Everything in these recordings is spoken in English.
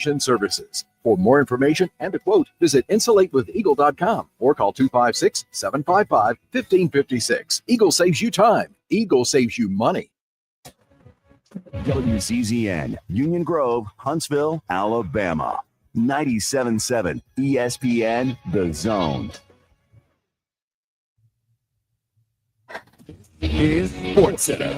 Services. For more information and a quote, visit insulatewitheagle.com or call 256-755-1556. Eagle saves you time. Eagle saves you money. WCZN, Union Grove, Huntsville, Alabama. 97.7 ESPN, The Zone. Is Sports Center.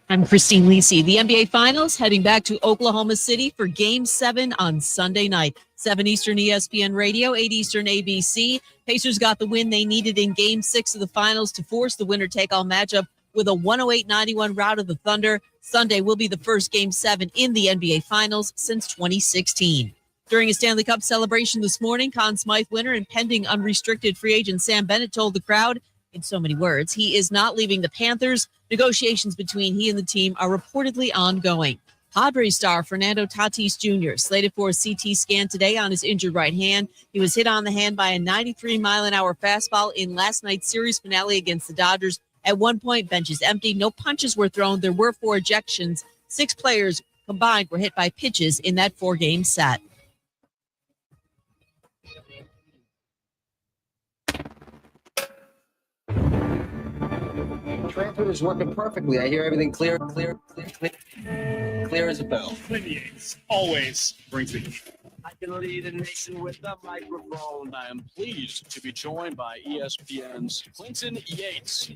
I'm Christine Lisi. The NBA Finals heading back to Oklahoma City for Game 7 on Sunday night. 7 Eastern ESPN Radio, 8 Eastern ABC. Pacers got the win they needed in Game 6 of the Finals to force the winner-take-all matchup with a 108-91 rout of the Thunder. Sunday will be the first Game 7 in the NBA Finals since 2016. During a Stanley Cup celebration this morning, Conn Smythe winner and pending unrestricted free agent Sam Bennett told the crowd, in so many words, he is not leaving the Panthers. Negotiations between he and the team are reportedly ongoing. Padres star Fernando Tatis Jr. slated for a CT scan today on his injured right hand. He was hit on the hand by a 93-mile-an-hour fastball in last night's series finale against the Dodgers. At one point, benches empty. No punches were thrown. There were 4 ejections. 6 players combined were hit by pitches in that 4-game set. Transmitter is working perfectly. I hear everything clear as a bell. Clinton Yates always brings the heat. I can lead a nation with the microphone. I am pleased to be joined by ESPN's Clinton Yates.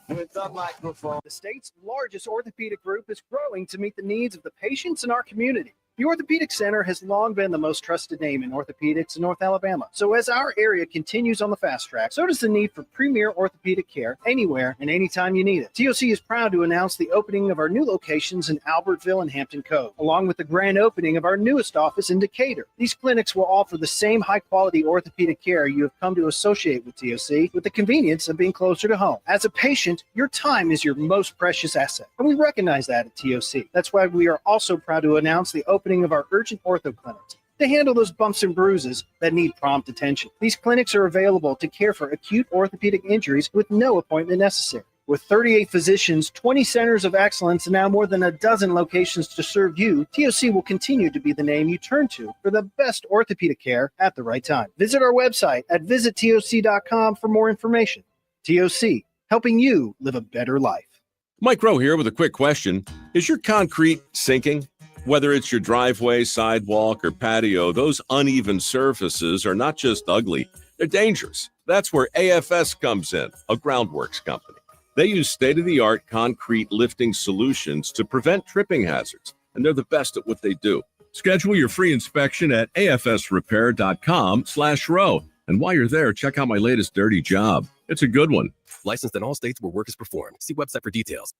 With the microphone. The state's largest orthopedic group is growing to meet the needs of the patients in our community. The Orthopedic Center has long been the most trusted name in orthopedics in North Alabama. So as our area continues on the fast track, so does the need for premier orthopedic care anywhere and anytime you need it. TOC is proud to announce the opening of our new locations in Albertville and Hampton Cove, along with the grand opening of our newest office in Decatur. These clinics will offer the same high-quality orthopedic care you have come to associate with TOC, with the convenience of being closer to home. As a patient, your time is your most precious asset, and we recognize that at TOC. That's why we are also proud to announce the opening of our urgent ortho clinics to handle those bumps and bruises that need prompt attention. These clinics are available to care for acute orthopedic injuries with no appointment necessary. With 38 physicians, 20 centers of excellence, and now more than a dozen locations to serve you, TOC will continue to be the name you turn to for the best orthopedic care at the right time. Visit our website at visittoc.com for more information. TOC, helping you live a better life. Mike Rowe here with a quick question. Is your concrete sinking? Whether it's your driveway, sidewalk, or patio, those uneven surfaces are not just ugly, they're dangerous. That's where AFS comes in, a groundworks company. They use state-of-the-art concrete lifting solutions to prevent tripping hazards, and they're the best at what they do. Schedule your free inspection at afsrepair.com/row. And while you're there, check out my latest dirty job. It's a good one. Licensed in all states where work is performed. See website for details.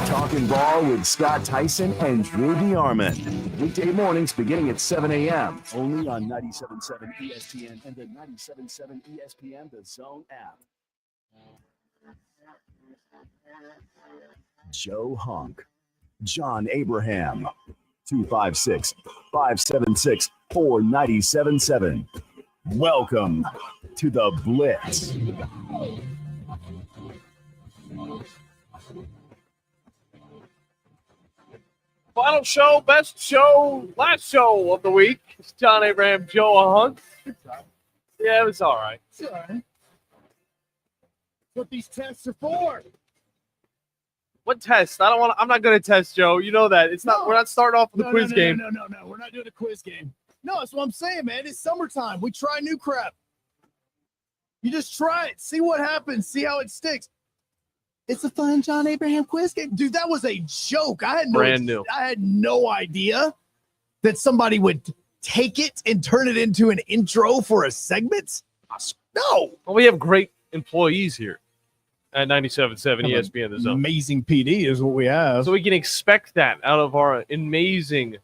Talking ball with Scott Tyson and Drew DeArmond. Weekday mornings beginning at 7 a.m. Only on 97.7 ESPN and the 97.7 ESPN The Zone app. Joe Hunk. John Abraham. 256-576-4977. Welcome to the Blitz. Final show, best show, last show of the week. It's John Abraham, Joe Hunk. Yeah, it was all right. It's all right. That's what these tests are for. What test? I'm not gonna test, Joe. You know that. It's not. We're not starting off with the quiz game. No. We're not doing a quiz game. No, that's what I'm saying, man. It's summertime. We try new crap. You just try it. See what happens. See how it sticks. It's a fun John Abraham quiz game. Dude, that was a joke. I had no idea that somebody would take it and turn it into an intro for a segment. No. Well, we have great employees here at 97.7 ESPN The Zone. Amazing PD is what we have. So we can expect that out of our amazing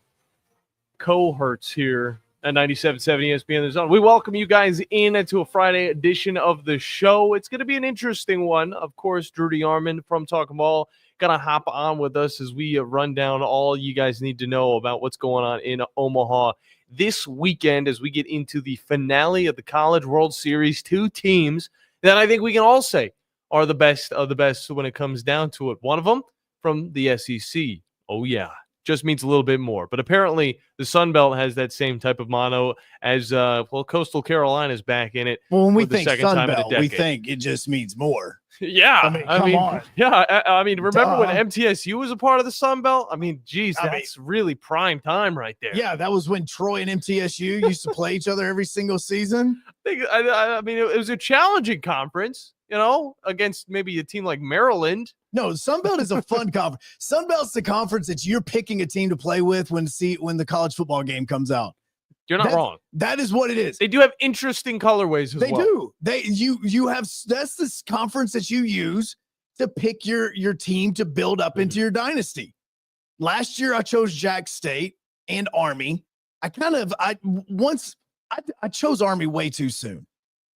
cohorts here at 97.7 ESPN The Zone. We welcome you guys in to a Friday edition of the show. It's going to be an interesting one. Of course, Drew DeArmond from Talking Ball going to hop on with us as we run down all you guys need to know about what's going on in Omaha this weekend as we get into the finale of the College World Series. 2 teams that I think we can all say are the best of the best when it comes down to it. One of them from the SEC. Oh, yeah. just means a little bit more. But apparently the Sun Belt has that same type of mono as Coastal Carolina's back in it. Well, when we for the think second Sun time in a Belt, we decade. think it just means more. Yeah, I mean, come on. Yeah, I mean, remember when Duh. MTSU was a part of the Sun Belt? I mean, geez, that's really prime time right there. Yeah, that was when Troy and MTSU used to play each other every single season. I mean, it was a challenging conference, against maybe a team like Maryland. No, Sun Belt is a fun conference. Sun Belt's the conference that you're picking a team to play with when the college football game comes out. You're not wrong. That is what it is. They do have interesting colorways as They well. do. You have that's this conference that you use to pick your team to build up into your dynasty. Last year I chose Jack State and Army. I chose Army way too soon.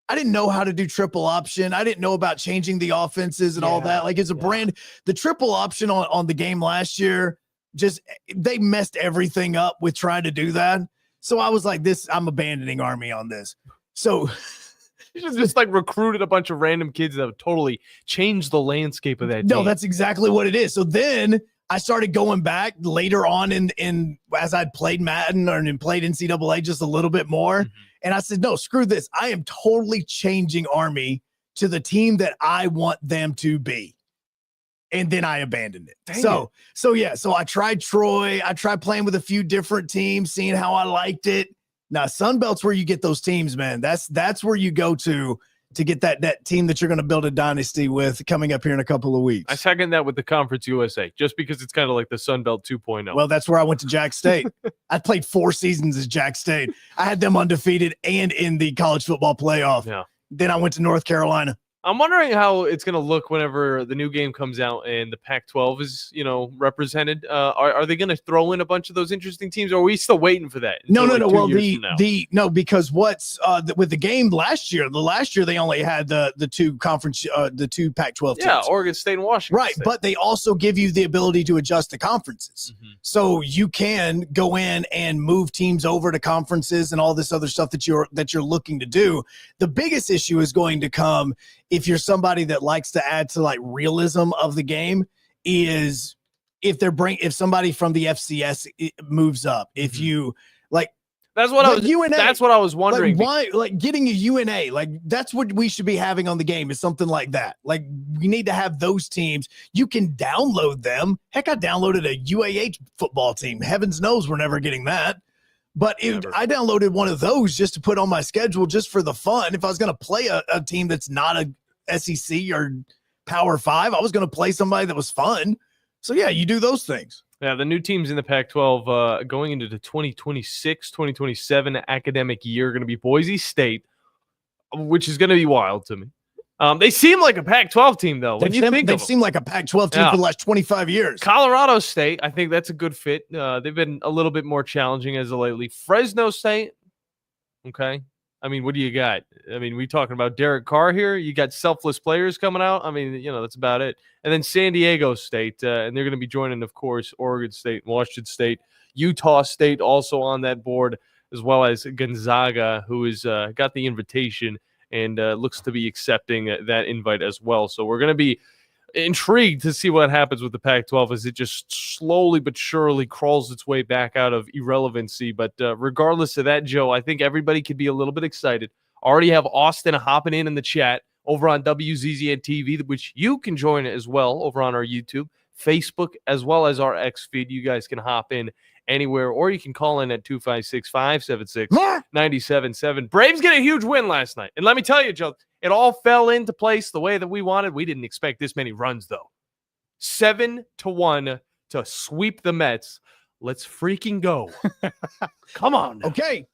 I didn't know how to do triple option. I didn't know about changing the offenses and all that. Like it's a brand. The triple option on the game last year, they messed everything up with trying to do that. So I was like, I'm abandoning Army on this. So you should just like recruited a bunch of random kids that would totally change the landscape of that team. No, that's exactly what it is. So then I started going back later on in as I'd played Madden and played NCAA just a little bit more. Mm-hmm. And I said, no, screw this. I am totally changing Army to the team that I want them to be. And then I abandoned it. So I tried Troy. I tried playing with a few different teams, seeing how I liked it. Now, Sun Belt's where you get those teams, man. That's where you go to get that team that you're going to build a dynasty with coming up here in a couple of weeks. I second that with the Conference USA, just because it's kind of like the Sun Belt 2.0. Well, that's where I went to Jack State. I played 4 seasons as Jack State. I had them undefeated and in the college football playoff. Yeah. Then I went to North Carolina. I'm wondering how it's going to look whenever the new game comes out and the Pac-12 is, represented. Are they going to throw in a bunch of those interesting teams, or are we still waiting for that? No. Well, because what's with the game last year? The last year they only had the two conference, the two Pac-12 teams. Yeah, Oregon State and Washington. Right, State. But they also give you the ability to adjust the conferences, so you can go in and move teams over to conferences and all this other stuff that you're looking to do. The biggest issue is going to come if you're somebody that likes to add to like realism of the game, is if somebody from the FCS moves up, if you like, that's what I was wondering. Like, why, like getting a UNA, like that's what we should be having on the game, is something like that. Like we need to have those teams. You can download them. Heck, I downloaded a UAH football team. Heavens knows we're never getting that. But I downloaded one of those just to put on my schedule, just for the fun. If I was going to play a team that's not a SEC or Power 5, I was going to play somebody that was fun. So, yeah, you do those things. Yeah, the new teams in the Pac-12 going into the 2026-2027 academic year are going to be Boise State, which is going to be wild to me. They seem like a Pac-12 team, though. They've seemed like a Pac-12 team for the last 25 years. Colorado State, I think that's a good fit. They've been a little bit more challenging as of lately. Fresno State, okay. I mean, what do you got? I mean, we talking about Derek Carr here? You got selfless players coming out? I mean, that's about it. And then San Diego State, and they're going to be joining, of course, Oregon State, Washington State, Utah State also on that board, as well as Gonzaga, who has got the invitation and looks to be accepting that invite as well. So we're going to be intrigued to see what happens with the Pac-12 as it just slowly but surely crawls its way back out of irrelevancy. But regardless of that, Joe, I think everybody could be a little bit excited. Already have Austin hopping in the chat over on WZZN TV, which you can join as well over on our YouTube, Facebook, as well as our X feed. You guys can hop in anywhere, or you can call in at 256-576-97.7. Braves get a huge win last night. And let me tell you, Joe, it all fell into place the way that we wanted. We didn't expect this many runs, though. 7-1 to sweep the Mets. Let's freaking go. Come on now. Okay.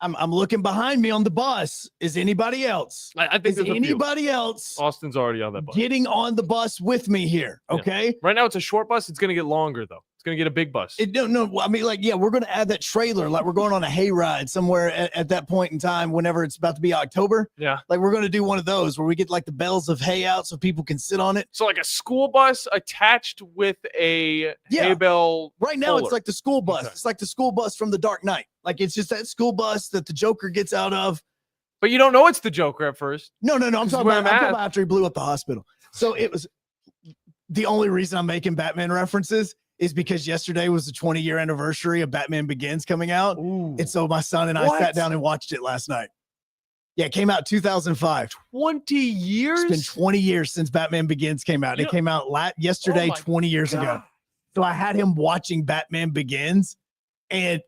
I'm looking behind me on the bus. Is anybody else? I think is anybody else? Austin's already on that bus. Getting on the bus with me here. Okay. Yeah. Right now it's a short bus. It's going to get longer, though. It's going to get a big bus. No. I mean, like, yeah, we're going to add that trailer. Like, we're going on a hayride somewhere at that point in time, whenever it's about to be October. Yeah. Like, we're going to do one of those where we get, like, the bales of hay out so people can sit on it. So, like a school bus attached with a hay bale. Right now, it's like the school bus. Okay. It's like the school bus from The Dark Knight. Like, it's just that school bus that the Joker gets out of. But you don't know it's the Joker at first. No. I'm talking about after he blew up the hospital. So it was the only reason I'm making Batman references is because yesterday was the 20-year anniversary of Batman Begins coming out. Ooh. And so my son and I sat down and watched it last night. Yeah, it came out 2005. 20 years? It's been 20 years since Batman Begins came out. It came out yesterday, 20 years ago. So I had him watching Batman Begins. And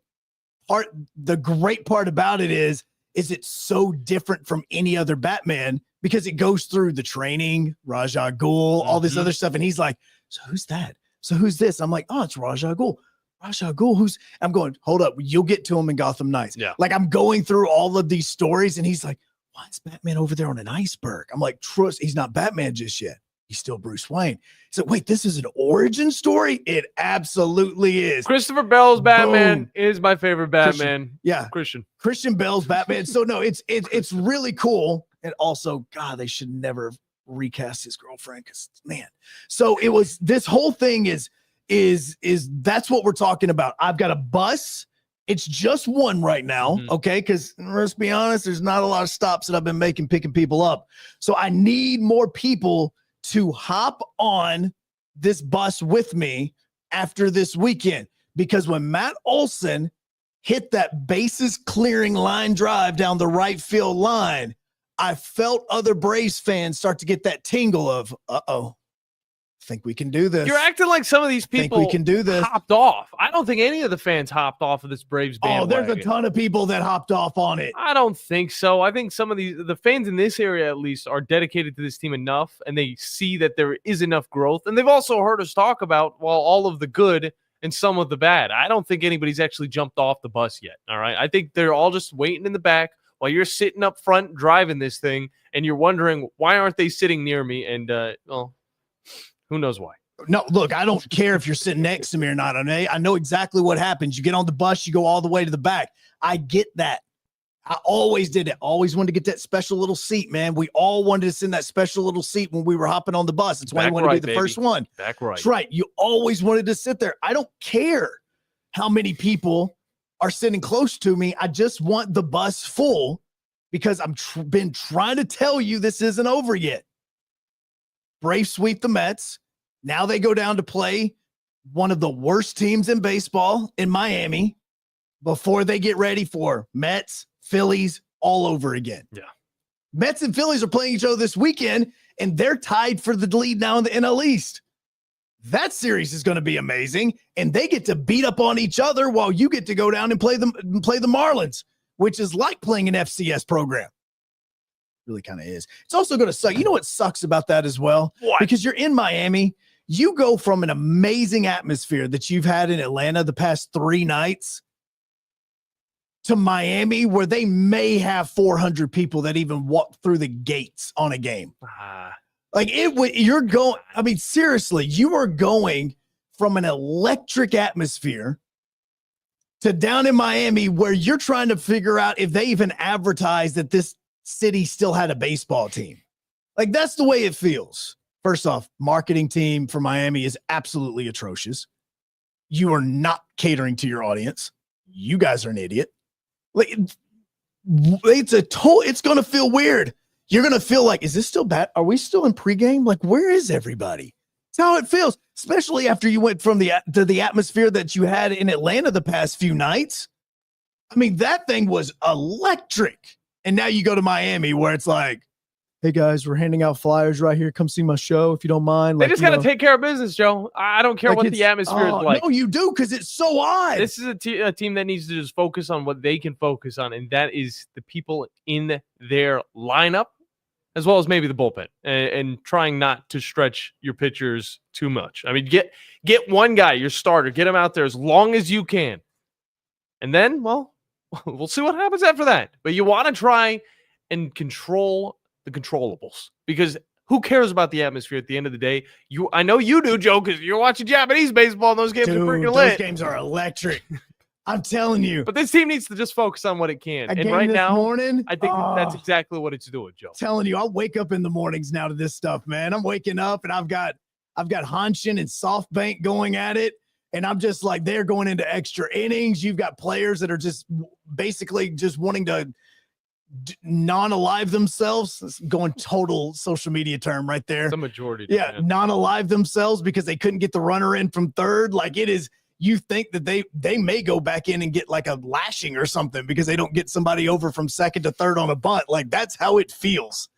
the great part about it is it's so different from any other Batman because it goes through the training, Ra's al Ghul, all this other stuff. And he's like, so who's that? So who's this? I'm like, oh, it's Ra's al Ghul. Ra's al Ghul, I'm going, hold up. You'll get to him in Gotham Knights. Yeah. Like I'm going through all of these stories and he's like, why is Batman over there on an iceberg? I'm like, trust, he's not Batman just yet. He's still Bruce Wayne. So wait, this is an origin story? It absolutely is. Christopher Bell's Batman is my favorite Batman. Christian Bell's Batman. So no, it's really cool. And also, God, they should never recast his girlfriend because man. So it was this whole thing is that's what we're talking about. I've got a bus. It's just one right now, okay? Because let's be honest, there's not a lot of stops that I've been making picking people up. So I need more people to hop on this bus with me after this weekend. Because when Matt Olson hit that bases clearing line drive down the right field line, I felt other Braves fans start to get that tingle of, uh-oh, think we can do this. You're acting like some of these people we can do this. Hopped off. I don't think any of the fans hopped off of this Braves bandwagon. Oh, there's a ton of people that hopped off on it. I don't think so. I think some of the fans in this area at least are dedicated to this team enough, and they see that there is enough growth. And they've also heard us talk about, all of the good and some of the bad. I don't think anybody's actually jumped off the bus yet. All right. I think they're all just waiting in the back while you're sitting up front driving this thing, and you're wondering, why aren't they sitting near me? And, who knows why? No, look, I don't care if you're sitting next to me or not. I know exactly what happens. You get on the bus, you go all the way to the back. I get that. I always did it. Always wanted to get that special little seat, man. We all wanted to sit in that special little seat when we were hopping on the bus. That's why you wanted to be the first one. Back right. That's right. You always wanted to sit there. I don't care how many people are sitting close to me. I just want the bus full because I'm been trying to tell you this isn't over yet. Braves sweep the Mets. Now they go down to play one of the worst teams in baseball in Miami before they get ready for Mets, Phillies all over again. Yeah. Mets and Phillies are playing each other this weekend, and they're tied for the lead now in the NL East. That series is going to be amazing, and they get to beat up on each other while you get to go down and play the Marlins, which is like playing an FCS program. Really kind of is. It's also going to suck. You know what sucks about that as well? What? Because you're in Miami. You go from an amazing atmosphere that you've had in Atlanta the past 3 nights to Miami, where they may have 400 people that even walk through the gates on a game. You're going, I mean, seriously, you are going from an electric atmosphere to down in Miami where you're trying to figure out if they even advertise that this city still had a baseball team. Like, that's the way it feels. First off, marketing team for Miami is absolutely atrocious. You are not catering to your audience. You guys are an idiot. Like, it's going to feel weird. You're going to feel like, is this still bad? Are we still in pregame? Like, where is everybody? It's how it feels, especially after you went from to the atmosphere that you had in Atlanta the past few nights. I mean, that thing was electric. And now you go to Miami where it's like, hey guys, we're handing out flyers right here. Come see my show if you don't mind. They just got to take care of business, Joe. I don't care like what the atmosphere is like. No, you do, because it's so odd. This is a team that needs to just focus on what they can focus on, and that is the people in their lineup, as well as maybe the bullpen, and trying not to stretch your pitchers too much. I mean, get one guy, your starter, get him out there as long as you can. And then, well, we'll see what happens after that. But you want to try and control the controllables, because who cares about the atmosphere at the end of the day? I know you do, Joe, because you're watching Japanese baseball and those games are freaking lit. Those games are electric. I'm telling you. But this team needs to just focus on what it can. And right now, I think that's exactly what it's doing, Joe. Telling you, I'll wake up in the mornings now to this stuff, man. I'm waking up and I've got Hanshin and SoftBank going at it. And I'm just like, they're going into extra innings. You've got players that are just basically just wanting to non-alive themselves. It's going total social media term right there. The majority. Yeah, non-alive themselves because they couldn't get the runner in from third. Like it is, you think that they may go back in and get like a lashing or something because they don't get somebody over from second to third on a bunt. Like that's how it feels.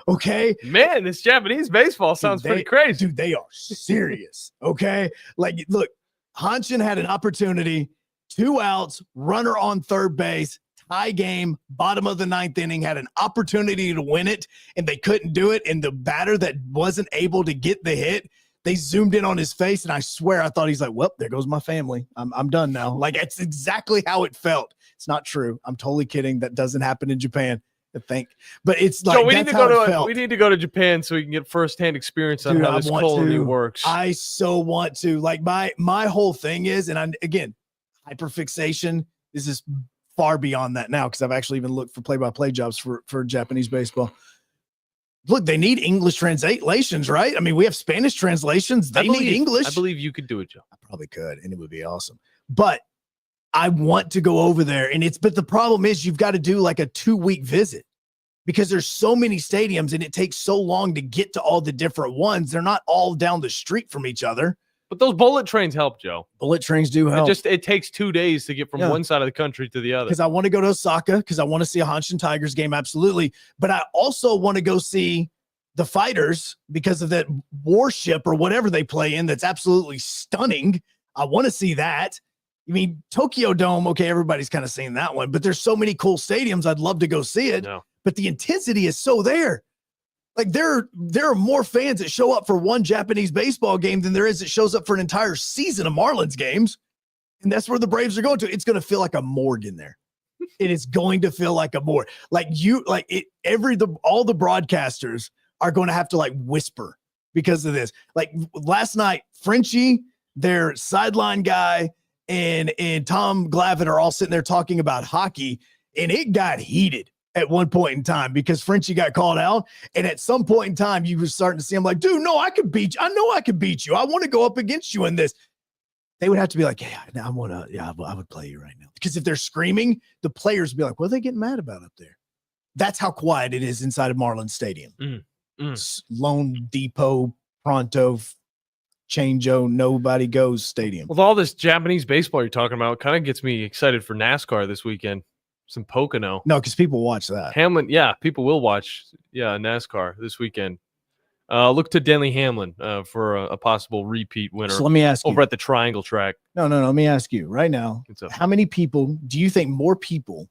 Okay. Man, this Japanese baseball sounds pretty crazy. Dude, they are serious. Okay. Like, look, Hanshin had an opportunity, 2 outs, runner on third base, tie game, bottom of the 9th inning, had an opportunity to win it, and they couldn't do it. And the batter that wasn't able to get the hit, they zoomed in on his face, and I swear I thought he's like, well, there goes my family. I'm done now. Like, it's exactly how it felt. It's not true. I'm totally kidding. That doesn't happen in Japan, I think. But it's like, so we need to go to Japan so we can get firsthand experience on how this colony works. I so want to. Like, my whole thing is, and again, hyperfixation. This is far beyond that now because I've actually even looked for play-by-play jobs for Japanese baseball. Look, they need English translations, right? I mean, we have Spanish translations. They need English. I believe you could do it, Joe. I probably could, and it would be awesome. But I want to go over there, but the problem is you've got to do like a 2-week visit because there's so many stadiums and it takes so long to get to all the different ones. They're not all down the street from each other. But those bullet trains help, Joe. Bullet trains do help. It takes 2 days to get from one side of the country to the other. Because I want to go to Osaka because I want to see a Hanshin Tigers game, absolutely. But I also want to go see the Fighters because of that warship or whatever they play in that's absolutely stunning. I want to see that. I mean, Tokyo Dome, okay, everybody's kind of seen that one, but there's so many cool stadiums. I'd love to go see it. No. But the intensity is so there. Like there are more fans that show up for one Japanese baseball game than there is that shows up for an entire season of Marlins games. And that's where the Braves are going to. It's going to feel like a morgue in there. It is going to feel like a morgue. All the broadcasters are going to have to like whisper because of this. Like last night, Frenchie, their sideline guy, and Tom Glavine are all sitting there talking about hockey, and it got heated at one point in time because Frenchie got called out. And at some point in time, you were starting to see him like, dude, no, I could beat you. I know I could beat you. I want to go up against you in this. They would have to be like, yeah, I would play you right now. Because if they're screaming, the players would be like, what are they getting mad about up there? That's how quiet it is inside of Marlins Stadium. Lone Depot, Pronto, Changeo, nobody goes stadium. With all this Japanese baseball you're talking about, kind of gets me excited for NASCAR this weekend. Some Pocono. No, because people watch that. Hamlin, yeah, people will watch NASCAR this weekend. Look to Denley Hamlin for a possible repeat winner. So let me ask over you. At the Triangle track. No. Let me ask you right now. How many people do you think more people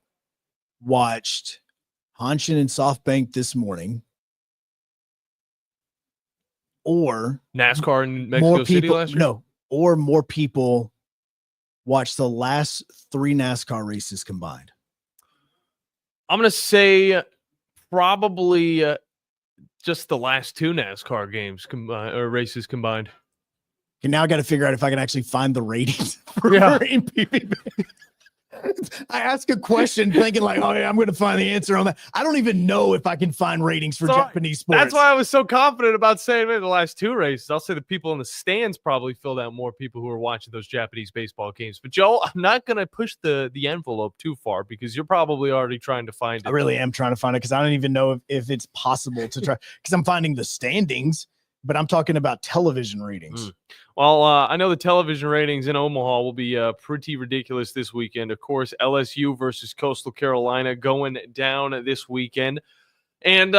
watched Hanshin and SoftBank this morning, or NASCAR in Mexico City last year? No, or more people watched the last 3 NASCAR races combined? I'm going to say probably just the last 2 NASCAR games or races combined. And now I got to figure out if I can actually find the ratings for MPB. I ask a question thinking like, oh, yeah, I'm going to find the answer on that. I don't even know if I can find ratings for Japanese sports. That's why I was so confident about saying the last 2 races. I'll say the people in the stands probably filled out more people who are watching those Japanese baseball games. But, Joe, I'm not going to push the envelope too far because you're probably already trying to find it. I really am trying to find it because I don't even know if it's possible to try because I'm finding the standings, but I'm talking about television ratings. Well, I know the television ratings in Omaha will be pretty ridiculous this weekend. Of course, LSU versus Coastal Carolina going down this weekend. And,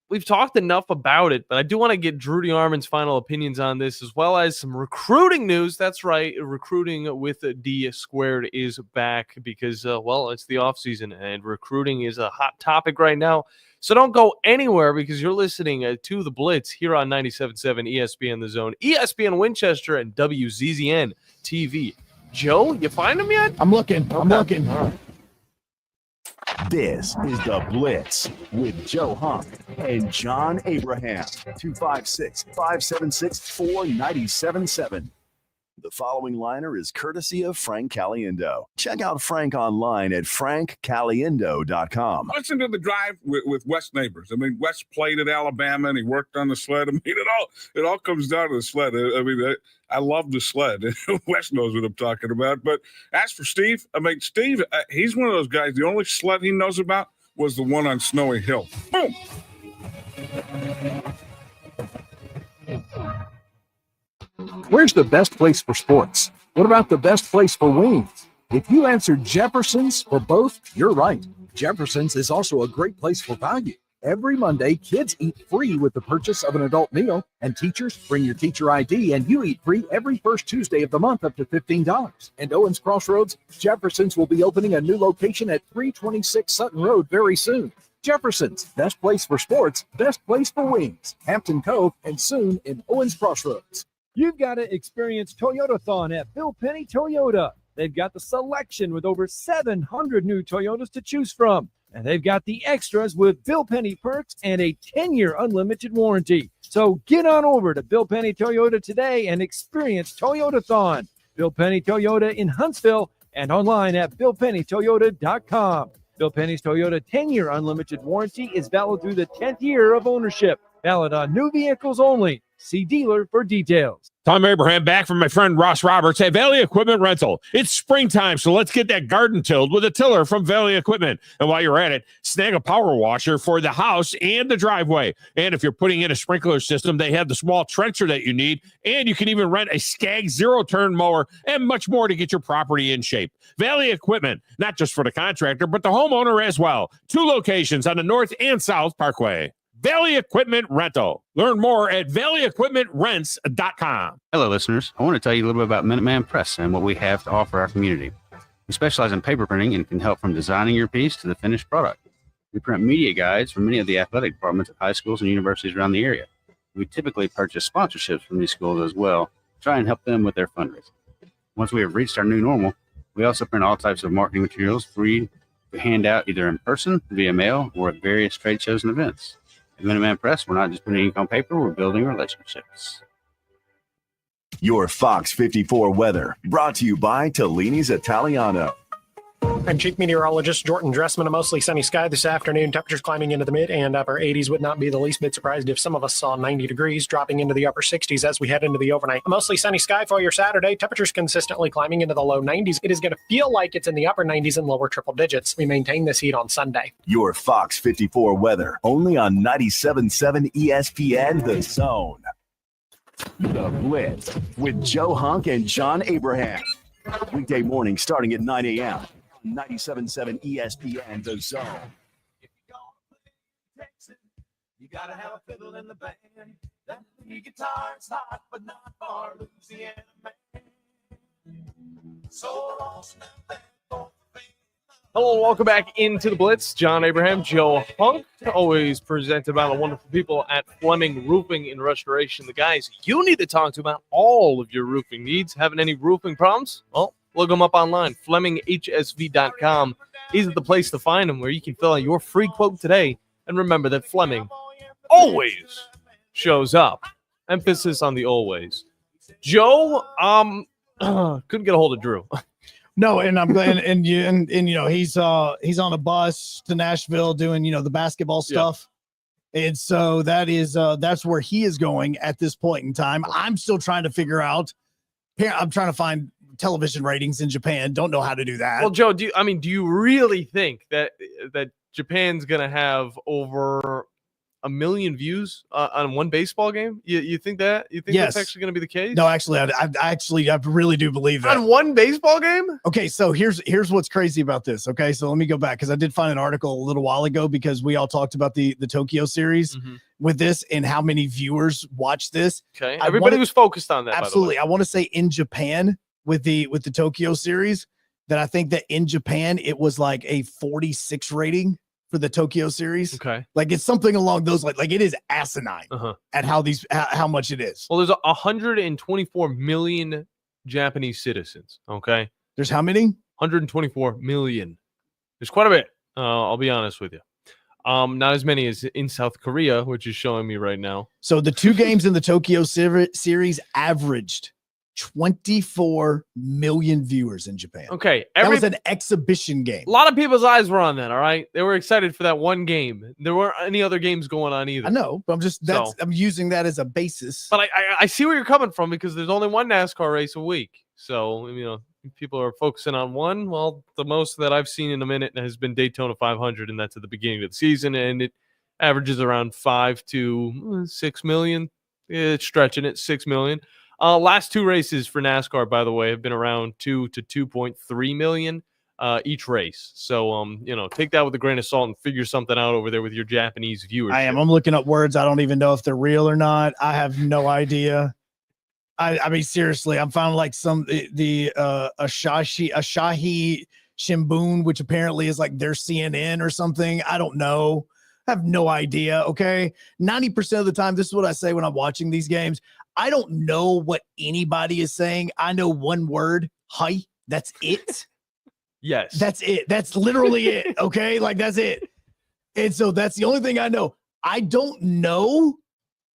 we've talked enough about it, but I do want to get Drew DeArmond's final opinions on this, as well as some recruiting news. That's right. Recruiting with D squared is back because, it's the offseason, and recruiting is a hot topic right now. So don't go anywhere because you're listening to The Blitz here on 97.7 ESPN The Zone, ESPN Winchester, and WZZN TV. Joe, you find them yet? I'm looking. This is The Blitz with Joe Hunk and John Abraham. 256-576-4977. The following liner is courtesy of Frank Caliendo. Check out Frank online at frankcaliendo.com. Listen to the drive with Wes Neighbors. I mean, Wes played at Alabama and he worked on the sled. I mean, it all comes down to the sled. I mean, I love the sled. Wes knows what I'm talking about. But as for Steve, I mean, Steve, he's one of those guys. The only sled he knows about was the one on Snowy Hill. Boom. Where's the best place for sports? What about the best place for wings? If you answered Jefferson's for both, you're right. Jefferson's is also a great place for value. Every Monday, kids eat free with the purchase of an adult meal, and teachers bring your teacher ID, and you eat free every first Tuesday of the month up to $15. And Owens Crossroads, Jefferson's will be opening a new location at 326 Sutton Road very soon. Jefferson's, best place for sports, best place for wings. Hampton Cove, and soon in Owens Crossroads. You've got to experience Toyotathon at Bill Penny Toyota. They've got the selection with over 700 new Toyotas to choose from. And they've got the extras with Bill Penny perks and a 10-year unlimited warranty. So get on over to Bill Penny Toyota today and experience Toyotathon. Bill Penny Toyota in Huntsville and online at BillPennyToyota.com. Bill Penny's Toyota 10-year unlimited warranty is valid through the 10th year of ownership. Valid on new vehicles only. See dealer for details. Tom Abraham back from my friend Ross Roberts at Valley Equipment Rental. It's springtime, so let's get that garden tilled with a tiller from Valley Equipment. And while you're at it, snag a power washer for the house and the driveway. And if you're putting in a sprinkler system, they have the small trencher that you need. And you can even rent a Skag zero-turn mower and much more to get your property in shape. Valley Equipment, not just for the contractor, but the homeowner as well. 2 locations on the North and South Parkway. Valley Equipment Rental. Learn more at valleyequipmentrents.com. Hello, listeners. I want to tell you a little bit about Minuteman Press and what we have to offer our community. We specialize in paper printing and can help from designing your piece to the finished product. We print media guides for many of the athletic departments at high schools and universities around the area. We typically purchase sponsorships from these schools as well, try and help them with their fundraising. Once we have reached our new normal, we also print all types of marketing materials free to hand out either in person, via mail, or at various trade shows and events. At Minuteman Press, we're not just putting ink on paper, we're building relationships. Your Fox 54 weather, brought to you by Tellini's Italiano. I'm Chief Meteorologist Jordan Dressman. A mostly sunny sky this afternoon. Temperatures climbing into the mid and upper 80s. Would not be the least bit surprised if some of us saw 90 degrees, dropping into the upper 60s as we head into the overnight. A mostly sunny sky for your Saturday. Temperatures consistently climbing into the low 90s. It is going to feel like it's in the upper 90s and lower triple digits. We maintain this heat on Sunday. Your Fox 54 weather, only on 97.7 ESPN The Zone. The Blitz with Joe Hunk and John Abraham. Weekday morning starting at 9 a.m. 97.7 ESPN The Zone. If you're gonna play Texas, you gotta have a fiddle in the band. That lead guitar is hot, but not for Louisiana man. So lost now that Hello and welcome back into the Blitz. John Abraham, Joe Hunk, always presented by the wonderful people at Fleming Roofing and Restoration. The guys you need to talk to about all of your roofing needs. Having any roofing problems? Well, look them up online. FlemingHSV.com is the place to find them, where you can fill out your free quote today. And remember that Fleming always shows up. Emphasis on the always. Joe, couldn't get a hold of Drew. No, and I'm glad, and you know he's on a bus to Nashville doing the basketball stuff, and so that's where he is going at this point in time. I'm still trying to figure out. I'm trying to find television ratings in Japan. Don't know how to do that. Well, Joe, do you really think that Japan's gonna have over 1 million views on one baseball game? You think that? You think that's actually going to be the case? No, actually, I really do believe that. On one baseball game? Okay, so here's what's crazy about this. Okay, so let me go back because I did find an article a little while ago because we all talked about the Tokyo series with this and how many viewers watch this. Okay, everybody was focused on that. Absolutely, by the way. I want to say in Japan with the Tokyo series that I think that in Japan it was like a 46 rating for the Tokyo series. Okay. Like it's something along those lines. Like it is asinine at how much it is. Well, there's 124 million Japanese citizens. Okay. There's how many? 124 million. There's quite a bit. I'll be honest with you. Not as many as in South Korea, which is showing me right now. So the 2 games in the Tokyo series averaged 24 million viewers in Japan. Okay. That was an exhibition game. A lot of people's eyes were on that, all right? They were excited for that one game. There weren't any other games going on either. I know, but I'm using that as a basis. But I see where you're coming from because there's only one NASCAR race a week. So, if people are focusing on one, well, the most that I've seen in a minute has been Daytona 500, and that's at the beginning of the season, and it averages around 5 to 6 million. It's stretching it, 6 million. Last two races for NASCAR, by the way, have been around 2 to 2.3 million each race. So, take that with a grain of salt and figure something out over there with your Japanese viewership. I'm looking up words. I don't even know if they're real or not. I have no idea. I mean, seriously, I'm finding like the Asahi Shimbun, which apparently is like their CNN or something. I don't know. I have no idea. Okay. 90% of the time, this is what I say when I'm watching these games. I don't know what anybody is saying. I know one word, hi. That's it. Yes. That's it. That's literally it. Okay. Like that's it. And so that's the only thing I know. I don't know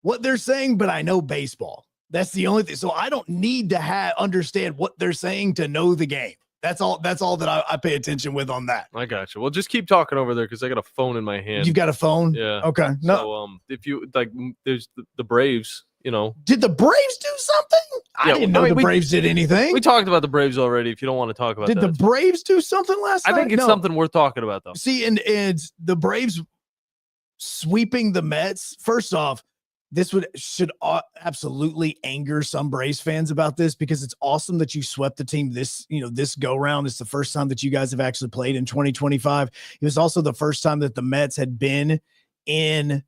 what they're saying, but I know baseball. That's the only thing. So I don't need to understand what they're saying to know the game. That's all that I pay attention with on that. I got you. Well, just keep talking over there because I got a phone in my hand. You've got a phone? Yeah. Okay. No. So, if you like, there's the Braves, Did the Braves do something? I didn't know the Braves did anything. We talked about the Braves already. If you don't want to talk about Did that. the Braves do something last night? I think it's something worth talking about, though. See, and the Braves sweeping the Mets. First off, this should absolutely anger some Braves fans about this because it's awesome that you swept the team this go round. It's the first time that you guys have actually played in 2025. It was also the first time that the Mets had been in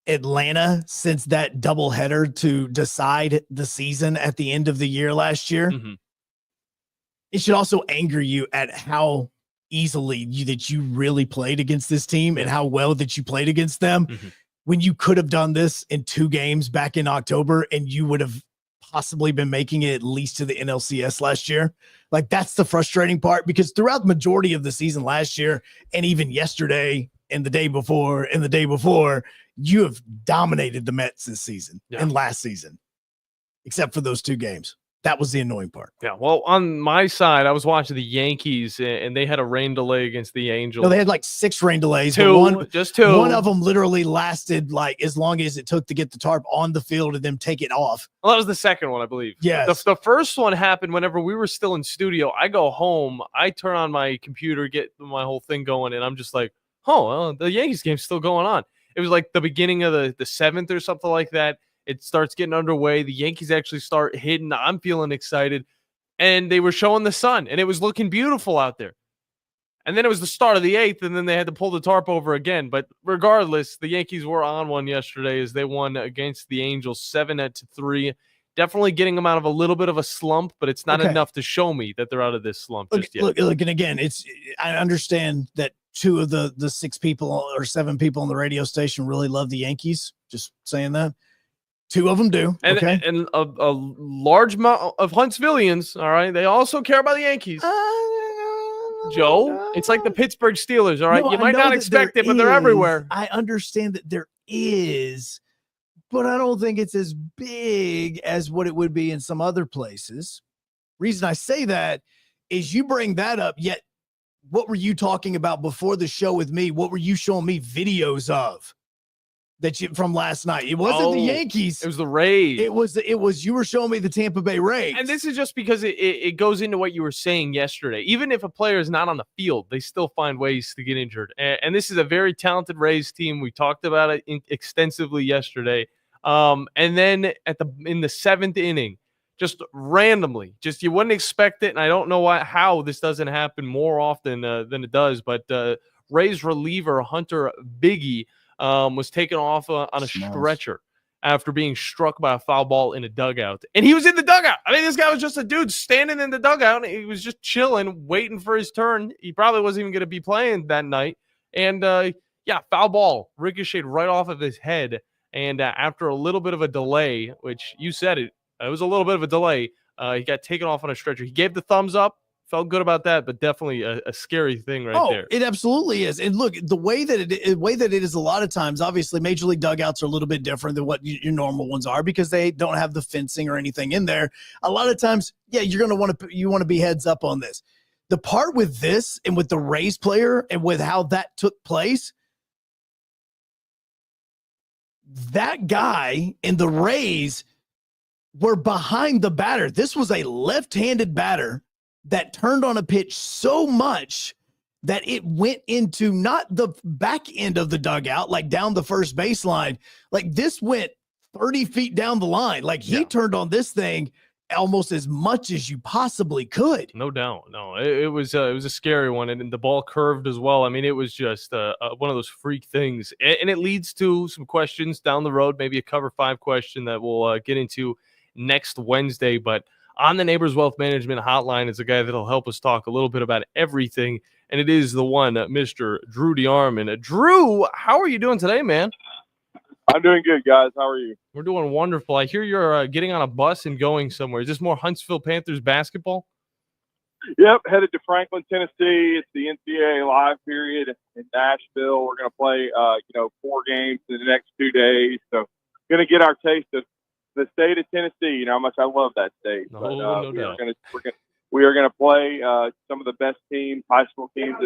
Atlanta since that doubleheader to decide the season at the end of the year last year. Mm-hmm. It should also anger you at how easily that you really played against this team and how well that you played against them. Mm-hmm. When you could have done this in 2 games back in October and you would have possibly been making it at least to the NLCS last year. Like that's the frustrating part because throughout the majority of the season last year and even yesterday and the day before, you have dominated the Mets this season and last season, except for those 2 games. That was the annoying part. Yeah, well, on my side, I was watching the Yankees, and they had a rain delay against the Angels. No, they had like 6 rain delays. 2, just 2. One of them literally lasted like as long as it took to get the tarp on the field and then take it off. Well, that was the second one, I believe. Yes. The first one happened whenever we were still in studio. I go home, I turn on my computer, get my whole thing going, and I'm just like, oh, well, the Yankees game's still going on. It was like the beginning of the 7th or something like that. It starts getting underway. The Yankees actually start hitting. I'm feeling excited. And they were showing the sun, and it was looking beautiful out there. And then it was the start of the 8th, and then they had to pull the tarp over again. But regardless, the Yankees were on one yesterday as they won against the Angels 7-3. Definitely getting them out of a little bit of a slump, but it's not enough to show me that they're out of this slump just yet. Look, and again, I understand that 2 of the 6 people or 7 people on the radio station really love the Yankees. Just saying that. 2 of them do. And a large amount of Huntsvillians, all right, they also care about the Yankees. Joe, it's like the Pittsburgh Steelers, all right? No, you might not expect it, but they're everywhere. I understand that there is, but I don't think it's as big as what it would be in some other places. Reason I say that is you bring that up, yet what were you talking about before the show with me? What were you showing me videos of? From last night. It wasn't the Yankees. It was the Rays. It was you were showing me the Tampa Bay Rays. And this is just because it goes into what you were saying yesterday. Even if a player is not on the field, they still find ways to get injured. And this is a very talented Rays team. We talked about it extensively yesterday. And then in the 7th inning, just randomly, you wouldn't expect it. And I don't know how this doesn't happen more often than it does. But Rays reliever Hunter Biggie was taken off on a stretcher after being struck by a foul ball in a dugout. And he was in the dugout. I mean, this guy was just a dude standing in the dugout. He was just chilling, waiting for his turn. He probably wasn't even going to be playing that night. And, foul ball ricocheted right off of his head. And after a little bit of a delay, which you said it was a little bit of a delay, he got taken off on a stretcher. He gave the thumbs up, felt good about that, but definitely a scary thing right there. It absolutely is. And look, the way that it is a lot of times, obviously major league dugouts are a little bit different than what your normal ones are because they don't have the fencing or anything in there. A lot of times, yeah, you're going to want to be heads up on this. The part with this and with the Rays player and with how that took place, that guy and the Rays were behind the batter. This was a left-handed batter that turned on a pitch so much that it went into not the back end of the dugout, like down the first baseline. Like this went 30 feet down the line. Like he turned on this thing almost as much as you possibly could. No doubt. No, it was a scary one, and the ball curved as well. I mean, it was just one of those freak things, and it leads to some questions down the road, maybe a Cover 5 question that we'll get into next Wednesday. But on the Neighbors Wealth Management Hotline is a guy that'll help us talk a little bit about everything, and it is the one, Mr. Drew DeArmond. Drew, how are you doing today, man? I'm doing good, guys. How are you? We're doing wonderful. I hear you're getting on a bus and going somewhere. Is this more Huntsville Panthers basketball? Yep, headed to Franklin, Tennessee. It's the NCAA live period in Nashville. We're going to play, 4 games in the next 2 days. So, going to get our taste of the state of Tennessee. You know how much I love that state. No, but, no doubt. We are going to play some of the best teams, high school teams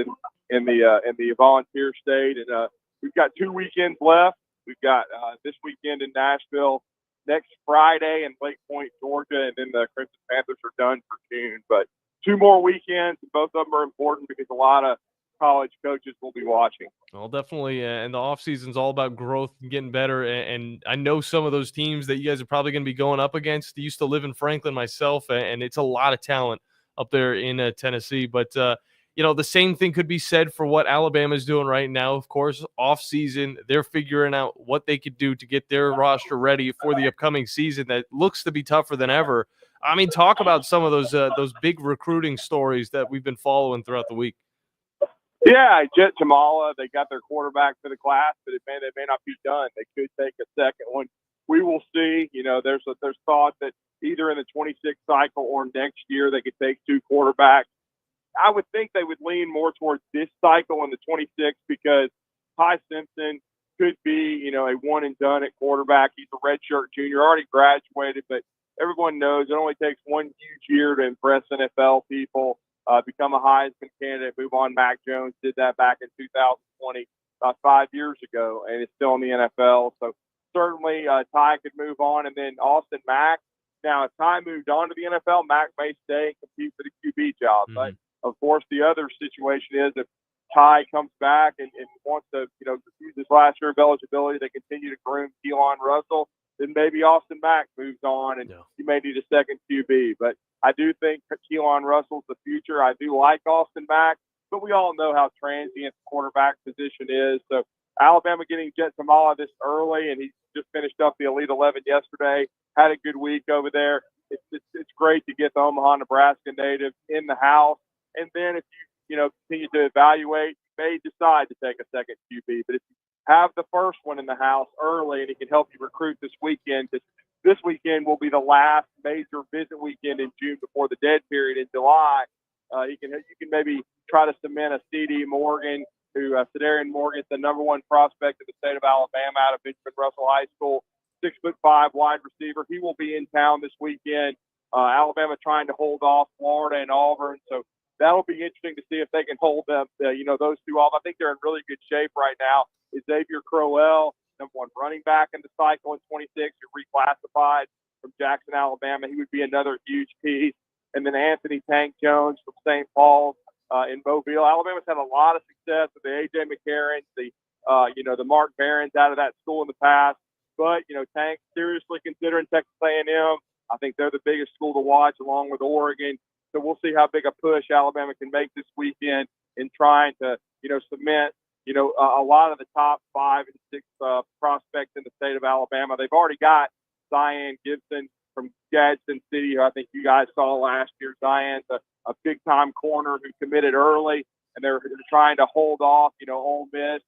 in the volunteer state, and we've got 2 weekends left. We've got this weekend in Nashville, next Friday in Lake Point, Georgia, and then the Crimson Panthers are done for June. But 2 more weekends, and both of them are important because a lot of college coaches will be watching. Well, definitely, and the offseason's all about growth and getting better, and I know some of those teams that you guys are probably going to be going up against. I used to live in Franklin myself, and it's a lot of talent up there in Tennessee, but the same thing could be said for what Alabama's doing right now. Of course, off season, they're figuring out what they could do to get their roster ready for the upcoming season that looks to be tougher than ever. I mean, talk about some of those big recruiting stories that we've been following throughout the week. Yeah, Jet Tamala, they got their quarterback for the class, but they may not be done. They could take a second one. We will see. There's thought that either in the 26 cycle or next year they could take 2 quarterbacks. I would think they would lean more towards this cycle in the 26 because Ty Simpson could be, a one and done at quarterback. He's a redshirt junior, already graduated, but everyone knows it only takes one huge year to impress NFL people, become a Heisman candidate, move on. Mac Jones did that back in 2020, about 5 years ago, and is still in the NFL. So certainly Ty could move on. And then Austin Mack. Now, if Ty moved on to the NFL, Mack may stay and compete for the QB job. Mm-hmm. But of course, the other situation is if Ty comes back and wants to, use his last year of eligibility, they continue to groom Keelan Russell, then maybe Austin Mack moves on and you may need a second QB. But I do think Keelan Russell's the future. I do like Austin Mack, but we all know how transient the quarterback position is. So Alabama getting Jet Tamala this early, and he just finished up the Elite 11 yesterday, had a good week over there. It's great to get the Omaha, Nebraska native in the house. And then if you continue to evaluate, you may decide to take a second QB. But if you have the first one in the house early and he can help you recruit this weekend, because this weekend will be the last major visit weekend in June before the dead period in July, you can maybe try to cement a C.D. Morgan, Cedarian Morgan's the number 1 prospect in the state of Alabama out of Benjamin Russell High School, 6'5" wide receiver. He will be in town this weekend. Alabama trying to hold off Florida and Auburn. So that'll be interesting to see if they can hold them, those 2 off. I think they're in really good shape right now. Xavier Crowell, number 1 running back in the cycle in 26, who reclassified from Jackson, Alabama. He would be another huge piece. And then Anthony Tank Jones from St. Paul's in Mobile. Alabama's had a lot of success with the A.J. McCarrons, the Mark Barons out of that school in the past. But, Tank seriously considering Texas A&M. I think they're the biggest school to watch along with Oregon. So we'll see how big a push Alabama can make this weekend in trying to, cement, a lot of the top 5 and 6 prospects in the state of Alabama. They've already got Zion Gibson from Gadsden City, who I think you guys saw last year. Zion's a big-time corner who committed early, and they're trying to hold off, Ole Miss.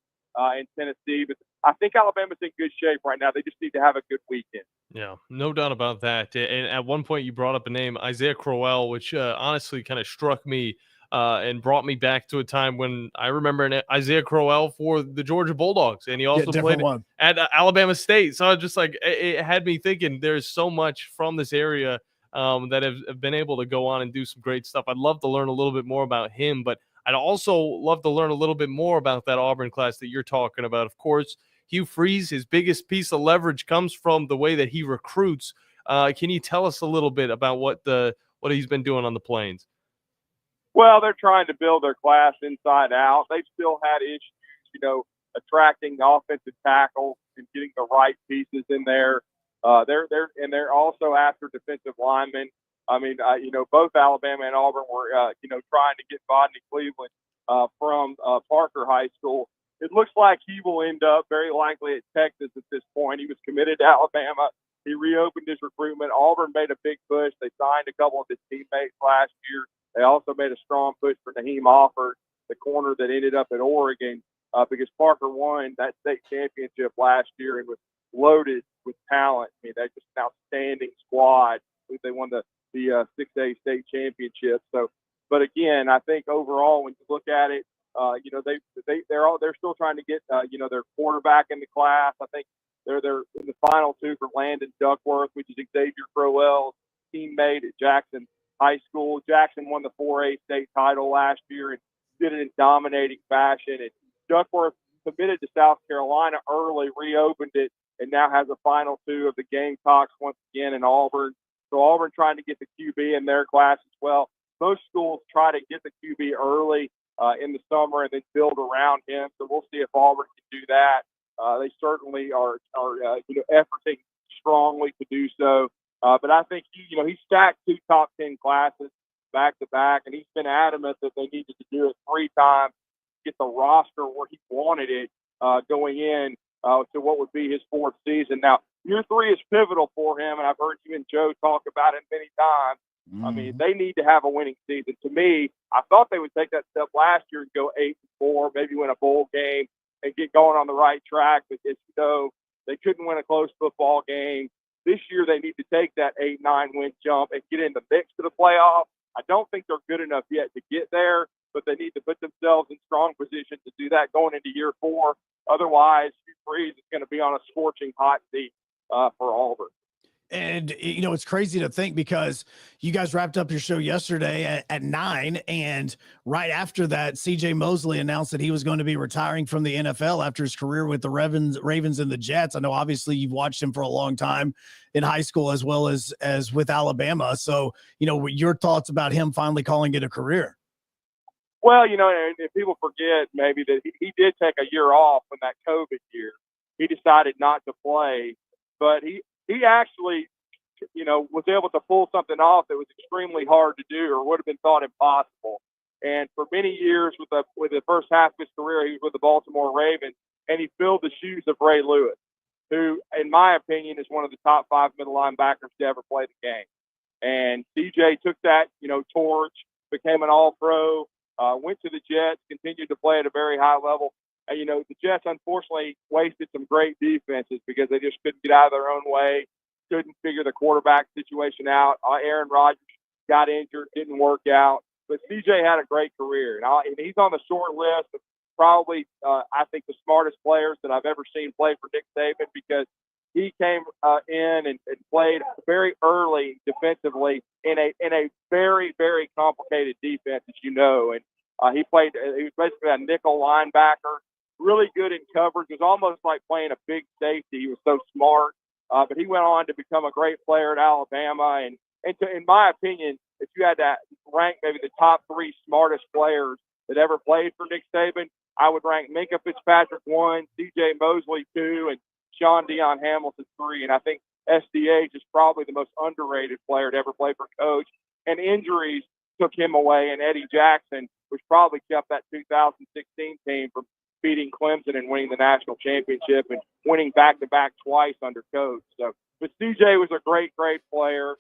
in Tennessee. But I think Alabama's in good shape right now. They just need to have a good weekend. Yeah, no doubt about that. And at one point, you brought up a name, Isaiah Crowell, which honestly kind of struck me and brought me back to a time when I remember Isaiah Crowell for the Georgia Bulldogs, and he also played at Alabama State. So I was just like, it had me thinking there's so much from this area that have been able to go on and do some great stuff. I'd love to learn a little bit more about him, but I'd also love to learn a little bit more about that Auburn class that you're talking about. Of course, Hugh Freeze, his biggest piece of leverage comes from the way that he recruits. Can you tell us a little bit about what he's been doing on the Plains? Well, they're trying to build their class inside out. They've still had issues, attracting offensive tackles and getting the right pieces in there. They're also after defensive linemen. I mean, both Alabama and Auburn were, trying to get Bodney Cleveland from Parker High School. It looks like he will end up very likely at Texas at this point. He was committed to Alabama. He reopened his recruitment. Auburn made a big push. They signed a couple of his teammates last year. They also made a strong push for Naheem Offord, the corner that ended up at Oregon, because Parker won that state championship last year and was loaded with talent. I mean, that's just an outstanding squad. They won the 6A state championship. So, but again, I think overall, when you look at it, they're still trying to get their quarterback in the class. I think they're in the final two for Landon Duckworth, which is Xavier Crowell's teammate at Jackson High School. Jackson won the 4A state title last year and did it in dominating fashion. And Duckworth committed to South Carolina early, reopened it, and now has a final two of the Gamecocks once again in Auburn. So Auburn trying to get the QB in their class as well. Most schools try to get the QB early in the summer and then build around him. So we'll see if Auburn can do that. They certainly are efforting strongly to do so. But I think he stacked two top 10 classes back to back, and he's been adamant that they needed to do it 3 times to get the roster where he wanted it going in to what would be his 4th season. Now, year 3 is pivotal for him, and I've heard you and Joe talk about it many times. I mean, they need to have a winning season. To me, I thought they would take that step last year and go 8-4, maybe win a bowl game and get going on the right track. But as you know, they couldn't win a close football game. This year, they need to take that 8-9 win jump and get in the mix to the playoffs. I don't think they're good enough yet to get there, but they need to put themselves in strong position to do that going into year 4. Otherwise, Hugh Freeze is going to be on a scorching hot seat for Auburn. And, it's crazy to think because you guys wrapped up your show yesterday at 9. And right after that, CJ Mosley announced that he was going to be retiring from the NFL after his career with the Ravens and the Jets. I know, obviously, you've watched him for a long time in high school as well as with Alabama. So, your thoughts about him finally calling it a career? Well, and if people forget maybe that he did take a year off in that COVID year. He decided not to play, but he actually, was able to pull something off that was extremely hard to do or would have been thought impossible. And for many years with the first half of his career, he was with the Baltimore Ravens, and he filled the shoes of Ray Lewis, who, in my opinion, is one of the top 5 middle linebackers to ever play the game. And CJ took that, torch, became an all-pro, went to the Jets, continued to play at a very high level. And, the Jets, unfortunately, wasted some great defenses because they just couldn't get out of their own way, couldn't figure the quarterback situation out. Aaron Rodgers got injured, didn't work out. But CJ had a great career. And he's on the short list of probably, I think, the smartest players that I've ever seen play for Nick Saban because he came in and played very early defensively in a very, very complicated defense, as you know. And he was basically a nickel linebacker. Really good in coverage. It was almost like playing a big safety. He was so smart. But he went on to become a great player at Alabama. And in my opinion, if you had to rank maybe the top 3 smartest players that ever played for Nick Saban, I would rank Minka Fitzpatrick 1, C.J. Mosley 2, and Sean Deion Hamilton 3. And I think SDH is probably the most underrated player to ever play for Coach. And injuries took him away. And Eddie Jackson, which probably kept that 2016 team from beating Clemson and winning the national championship and winning back-to-back twice under Coach. So, but CJ was a great, great player.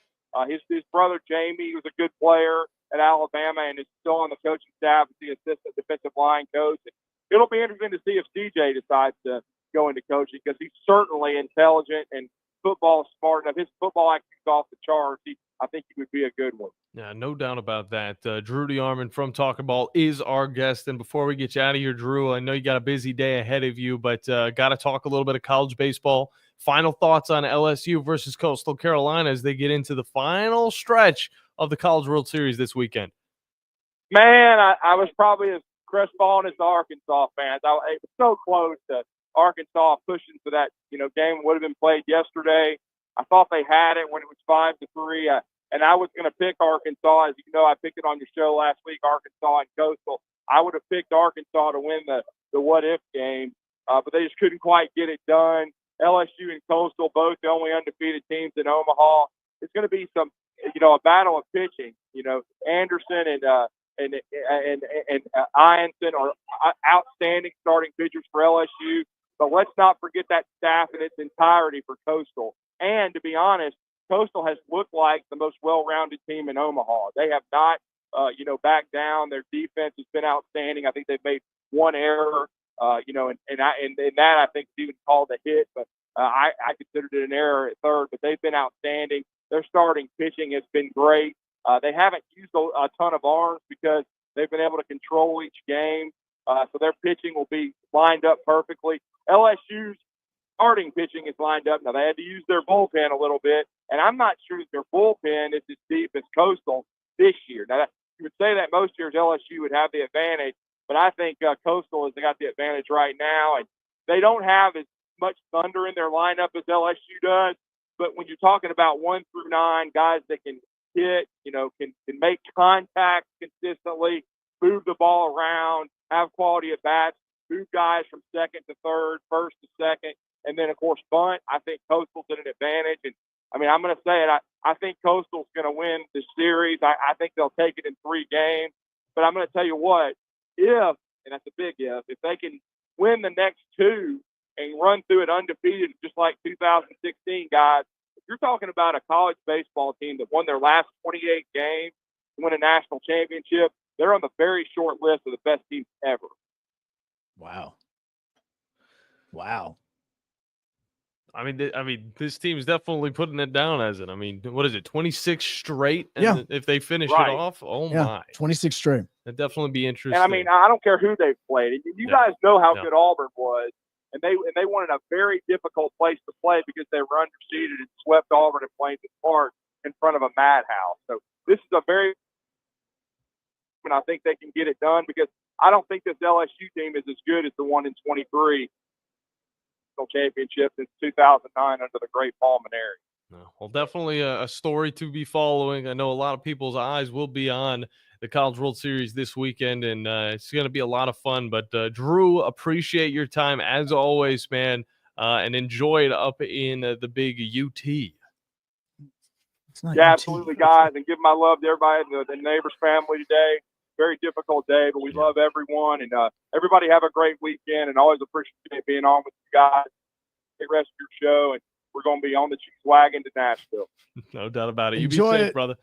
His brother Jamie was a good player at Alabama and is still on the coaching staff as the assistant defensive line coach. And it'll be interesting to see if CJ decides to go into coaching, because he's certainly intelligent and football is smart enough. His football IQ is off the charts. I think he would be a good one. Yeah, no doubt about that. Drew DeArmond from Talking Ball is our guest. And before we get you out of here, Drew, I know you got a busy day ahead of you, but got to talk a little bit of college baseball. Final thoughts on LSU versus Coastal Carolina as they get into the final stretch of the College World Series this weekend. Man, I was probably as crestfallen as the Arkansas fans. It was so close to Arkansas pushing for that, game would have been played yesterday. I thought they had it when it was 5-3. And I was going to pick Arkansas. As you know, I picked it on your show last week, Arkansas and Coastal. I would have picked Arkansas to win the what-if game, but they just couldn't quite get it done. LSU and Coastal, both the only undefeated teams in Omaha. It's going to be a battle of pitching. Anderson and Ianson are outstanding starting pitchers for LSU. But let's not forget that staff in its entirety for Coastal. And to be honest, Coastal has looked like the most well-rounded team in Omaha. They have not, backed down. Their defense has been outstanding. I think they've made one error, and that I think Stephen called a hit, but I considered it an error at third. But they've been outstanding. Their starting pitching has been great. They haven't used a ton of arms because they've been able to control each game. So their pitching will be lined up perfectly. LSU's starting pitching is lined up. Now, they had to use their bullpen a little bit, and I'm not sure that their bullpen is as deep as Coastal this year. Now, you would say that most years LSU would have the advantage, but I think Coastal has got the advantage right now, and they don't have as much thunder in their lineup as LSU does. But when you're talking about 1 through 9 guys that can hit, can make contact consistently, move the ball around, have quality at bats, move guys from second to third, first to second, and then, of course, bunt. I think Coastal's at an advantage. And, I'm going to say it, I think Coastal's going to win the series. I think they'll take it in 3 games. But I'm going to tell you what, and that's a big if they can win the next 2 and run through it undefeated, just like 2016, guys, if you're talking about a college baseball team that won their last 28 games to win a national championship, they're on the very short list of the best teams ever. Wow. This team's definitely putting it down as it. What is it, 26 straight? And if they finish it off, my. 26 straight. That'd definitely be interesting. And I don't care who they've played. You guys know how good Auburn was. And they wanted a very difficult place to play because they were underseeded and swept Auburn at Plainton Park in front of a madhouse. So this is and I think they can get it done because I don't think this LSU team is as good as the one in 23 championship since 2009 under the great Paul Maneri. No, well, definitely a story to be following. I know a lot of people's eyes will be on the College World Series this weekend, and it's going to be a lot of fun. But, Drew, appreciate your time as always, man, and enjoy it up in the big UT. Yeah, absolutely, guys, and give my love to everybody in the Neighbors family today. Very difficult day, but we love everyone, and everybody have a great weekend, and always appreciate being on with you guys. Great rest of your show, and we're going to be on the cheese wagon to Nashville. No doubt about it. Enjoy you be safe, it. brother.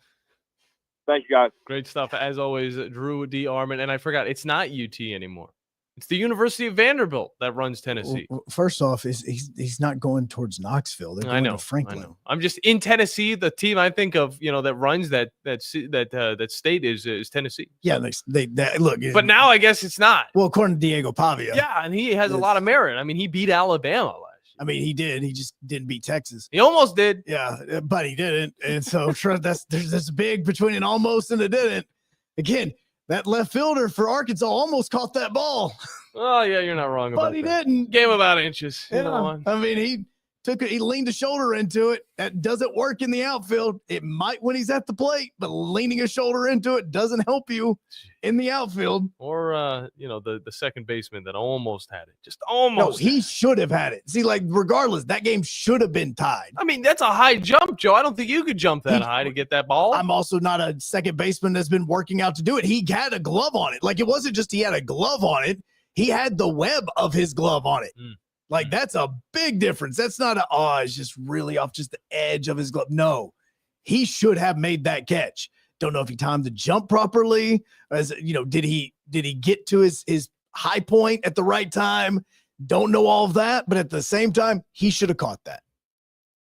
Thank you, guys. Great stuff, as always, Drew DeArmond. And I forgot, it's not UT anymore. It's the University of Vanderbilt that runs Tennessee. Well, first off, he's not going towards Knoxville. They're going to Franklin. I'm just in Tennessee. The team I think of, that runs that state is Tennessee. Yeah, they look. But now I guess it's not. Well, according to Diego Pavia. Yeah, and he has a lot of merit. He beat Alabama last year. He did. He just didn't beat Texas. He almost did. Yeah, but he didn't. And so there's big between an almost and a didn't. Again, that left fielder for Arkansas almost caught that ball. Oh, yeah, you're not wrong about that. But he didn't. Gave him about inches. Yeah. He leaned a shoulder into it. That doesn't work in the outfield. It might when he's at the plate, but leaning a shoulder into it doesn't help you in the outfield. Or, the second baseman that almost had it. Just almost. No, he should have had it. See, regardless, that game should have been tied. That's a high jump, Joe. I don't think you could jump that high to get that ball. I'm also not a second baseman that's been working out to do it. He had a glove on it. It wasn't just he had a glove on it. He had the web of his glove on it. That's a big difference. That's not it's just really off just the edge of his glove. No, he should have made that catch. Don't know if he timed the jump properly. Did he get to his high point at the right time. Don't know all of that, but at the same time, he should have caught that.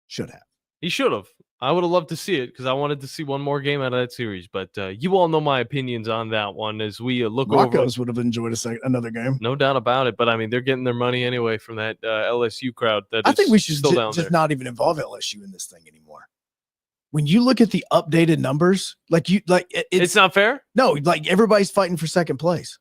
Should have. He should have. I would have loved to see it because I wanted to see one more game out of that series. But you all know my opinions on that one as we look over. Broncos would have enjoyed another game. No doubt about it. But, I mean, they're getting their money anyway from that LSU crowd. I think we should still down just there. not even involve LSU in this thing anymore. When you look at the updated numbers, it's not fair? No, like everybody's fighting for second place.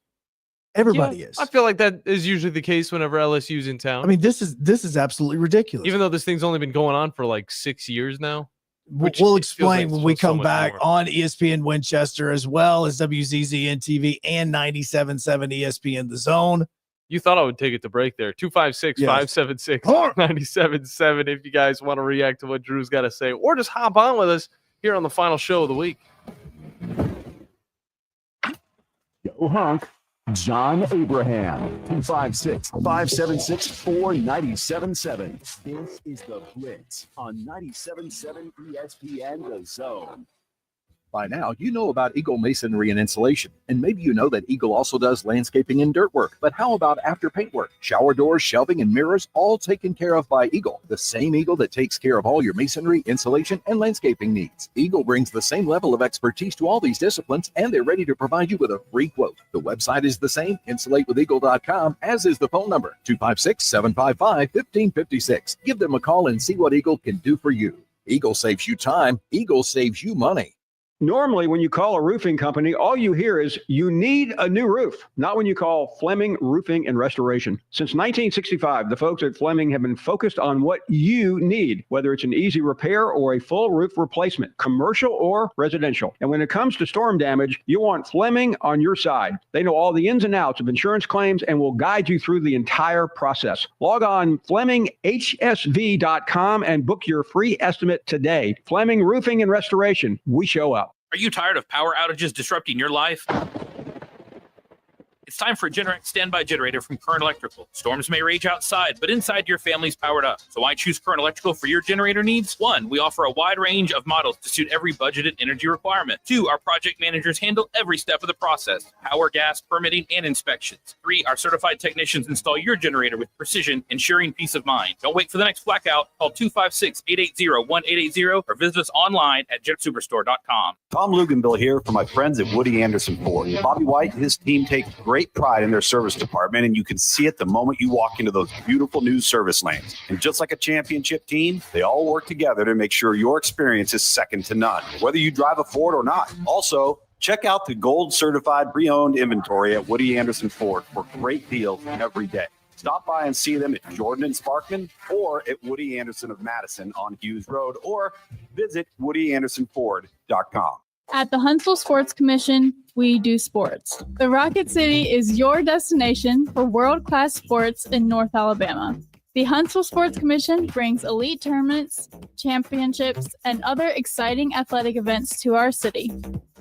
Everybody is. I feel like that is usually the case whenever LSU's in town. I mean, this is absolutely ridiculous. Even though this thing's only been going on for like 6 years now. Which We'll it feels explain like when we so come much back more. on ESPN Winchester as well as WZZN TV and 97.7 ESPN The Zone. You thought I would take it to break there. 256-576-97.7 if you guys want to react to what Drew's got to say, or just hop on with us here on the final show of the week. Yo, Hunk. John Abraham, 256-576-4977. This is the Blitz on 97.7 ESPN The Zone. By now, you know about Eagle Masonry and Insulation, and maybe you know that Eagle also does landscaping and dirt work. But how about after paint work? Shower doors, shelving, and mirrors, all taken care of by Eagle, the same Eagle that takes care of all your masonry, insulation, and landscaping needs. Eagle brings the same level of expertise to all these disciplines, and they're ready to provide you with a free quote. The website is the same, insulatewitheagle.com, as is the phone number, 256-755-1556. Give them a call and see what Eagle can do for you. Eagle saves you time. Eagle saves you money. Normally, when you call a roofing company, all you hear is you need a new roof, not when you call Fleming Roofing and Restoration. Since 1965, the folks at Fleming have been focused on what you need, whether it's an easy repair or a full roof replacement, commercial or residential. And when it comes to storm damage, you want Fleming on your side. They know all the ins and outs of insurance claims and will guide you through the entire process. Log on FlemingHSV.com and book your free estimate today. Fleming Roofing and Restoration. We show up. Are you tired of power outages disrupting your life? It's time for a Generac standby generator from Current Electrical. Storms may rage outside, but inside your family's powered up. So why choose Current Electrical for your generator needs? 1, we offer a wide range of models to suit every budgeted energy requirement. 2, our project managers handle every step of the process: power, gas, permitting, and inspections. 3, our certified technicians install your generator with precision, ensuring peace of mind. Don't wait for the next blackout. Call 256-880-1880 or visit us online at jetsuperstore.com. Tom Luganville here for my friends at Woody Anderson Ford. Bobby White and his team take great pride in their service department, and you can see it the moment you walk into those beautiful new service lanes. And just like a championship team, they all work together to make sure your experience is second to none, whether you drive a Ford or not. Also, check out the gold certified pre-owned inventory at Woody Anderson Ford for great deals every day. Stop by and see them at Jordan and Sparkman or at Woody Anderson of Madison on Hughes Road, or visit WoodyAndersonFord.com. At the Huntsville Sports Commission, we do sports. The Rocket City is your destination for world-class sports in North Alabama. The Huntsville Sports Commission brings elite tournaments, championships, and other exciting athletic events to our city.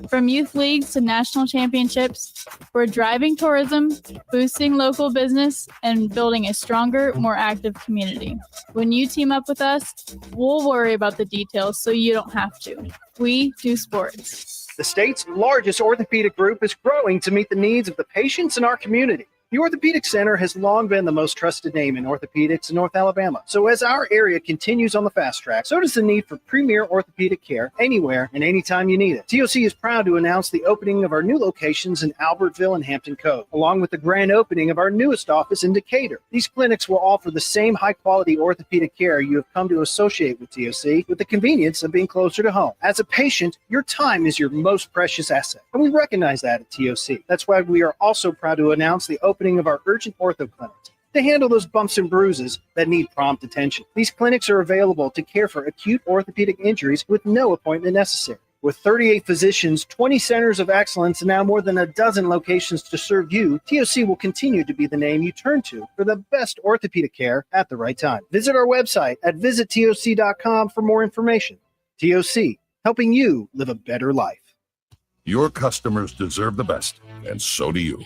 From youth leagues to national championships, we're driving tourism, boosting local business, and building a stronger, more active community. When you team up with us, we'll worry about the details so you don't have to. We do sports. The state's largest orthopedic group is growing to meet the needs of the patients in our community. The Orthopedic Center has long been the most trusted name in orthopedics in North Alabama. So as our area continues on the fast track, so does the need for premier orthopedic care anywhere and anytime you need it. TOC is proud to announce the opening of our new locations in Albertville and Hampton Cove, along with the grand opening of our newest office in Decatur. These clinics will offer the same high-quality orthopedic care you have come to associate with TOC, with the convenience of being closer to home. As a patient, your time is your most precious asset, and we recognize that at TOC. That's why we are also proud to announce the opening of our urgent ortho clinics to handle those bumps and bruises that need prompt attention. These clinics are available to care for acute orthopedic injuries with no appointment necessary. With 38 physicians, 20 centers of excellence, and now more than a dozen locations to serve you, TOC will continue to be the name you turn to for the best orthopedic care at the right time. Visit our website at visittoc.com for more information. TOC, helping you live a better life. Your customers deserve the best, and so do you.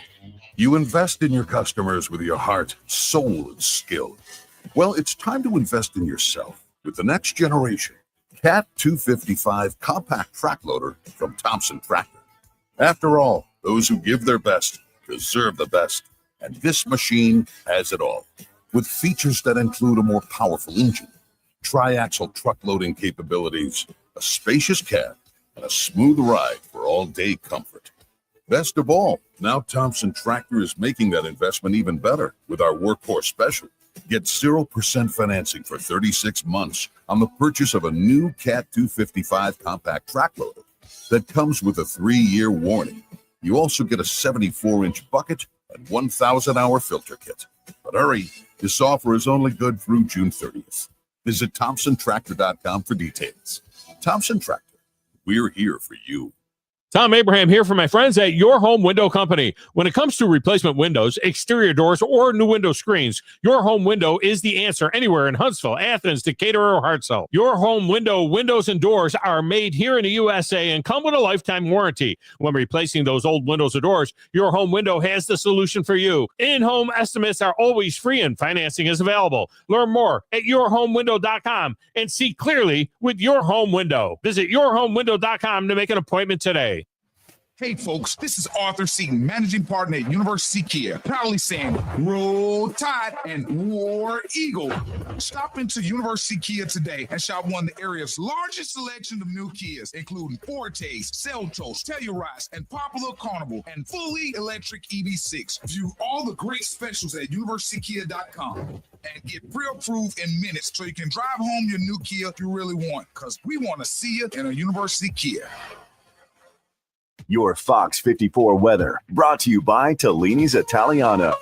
You invest in your customers with your heart, soul, and skill. Well, it's time to invest in yourself with the next generation Cat 255 compact track loader from Thompson Tractor. After all, those who give their best deserve the best. And this machine has it all, with features that include a more powerful engine, tri-axle truck loading capabilities, a spacious cab, and a smooth ride for all-day comfort. Best of all, now Thompson Tractor is making that investment even better with our Workhorse Special. Get 0% financing for 36 months on the purchase of a new Cat 255 compact track loader that comes with a 3-year warranty. You also get a 74-inch bucket and 1,000-hour filter kit. But hurry, this offer is only good through June 30th. Visit ThompsonTractor.com for details. Thompson Tractor, we're here for you. Tom Abraham here for my friends at Your Home Window Company. When it comes to replacement windows, exterior doors, or new window screens, Your Home Window is the answer anywhere in Huntsville, Athens, Decatur, or Hartselle. Your Home Window windows and doors are made here in the USA and come with a lifetime warranty. When replacing those old windows or doors, Your Home Window has the solution for you. In-home estimates are always free and financing is available. Learn more at yourhomewindow.com and see clearly with Your Home Window. Visit yourhomewindow.com to make an appointment today. Hey folks, this is Arthur Seaton, managing partner at University Kia, proudly saying roll tide and war eagle. Stop into University Kia today and shop one of the area's largest selection of new Kias, including Fortes, Seltos, Telluride, and popular Carnival, and fully electric EV6. View all the great specials at universitykia.com and get pre-approved in minutes so you can drive home your new Kia you really want, because we want to see you in a University Kia. Your Fox 54 weather, brought to you by Tellini's Italiano.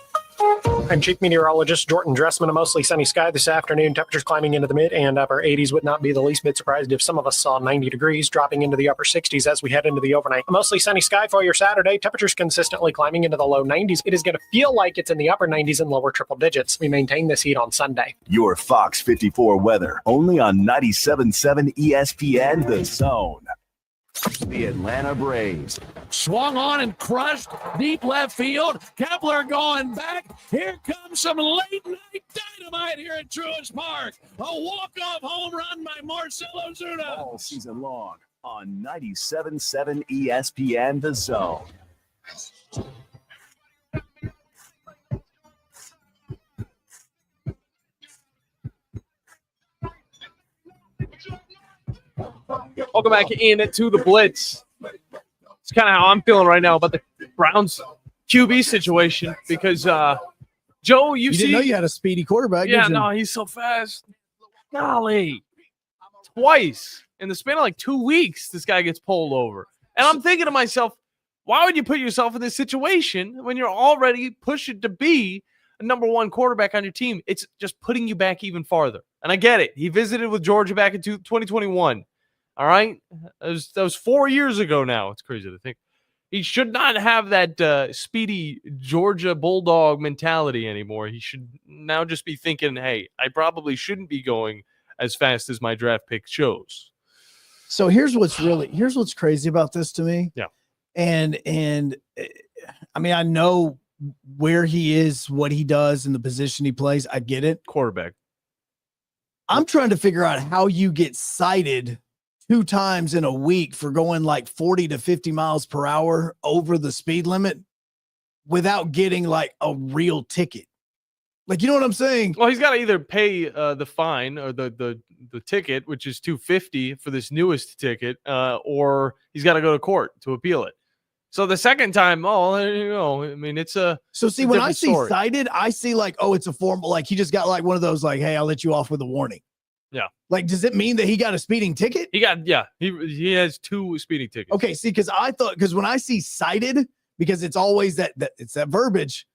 I'm Chief Meteorologist Jordan Dressman. A mostly sunny sky this afternoon. Temperatures climbing into the mid and upper 80s. Would not be the least bit surprised if some of us saw 90 degrees, dropping into the upper 60s as we head into the overnight. A mostly sunny sky for your Saturday. Temperatures consistently climbing into the low 90s. It is going to feel like it's in the upper 90s and lower triple digits. We maintain this heat on Sunday. Your Fox 54 weather, only on 97.7 ESPN The Zone. The Atlanta Braves. Swung on and crushed deep left field. Kepler going back. Here comes some late night dynamite here at Truist Park. A walk-off home run by Marcell Ozuna. All season long on 97.7 ESPN The Zone. Welcome back in to the Blitz. It's kind of how I'm feeling right now about the Browns QB situation because, Joe, you didn't know you had a speedy quarterback. Yeah, no, he's so fast. Golly. Twice in the span of like 2 weeks, this guy gets pulled over. And I'm thinking to myself, why would you put yourself in this situation when you're already pushing to be a number one quarterback on your team? It's just putting you back even farther. And I get it. He visited with Georgia back in 2021. All right? That was 4 years ago now. It's crazy to think. He should not have that speedy Georgia Bulldog mentality anymore. He should now just be thinking, hey, I probably shouldn't be going as fast as my draft pick shows. So here's what's crazy about this to me. Yeah. And I mean, I know where he is, what he does, and the position he plays. I get it. Quarterback. I'm trying to figure out how you get cited 2 times in a week for going like 40 to 50 miles per hour over the speed limit without getting like a real ticket. Like, you know what I'm saying? Well, he's got to either pay the fine or the ticket, which is $250 for this newest ticket, or he's got to go to court to appeal it. So the second time, I mean, it's a so see when I see cited, I see like, oh, it's a formal, like he just got like one of those, like, hey, I'll let you off with a warning. Yeah. Like, does it mean that he got a speeding ticket? He has 2 speeding tickets. Okay, see, because when I see cited, because it's always that it's that verbiage,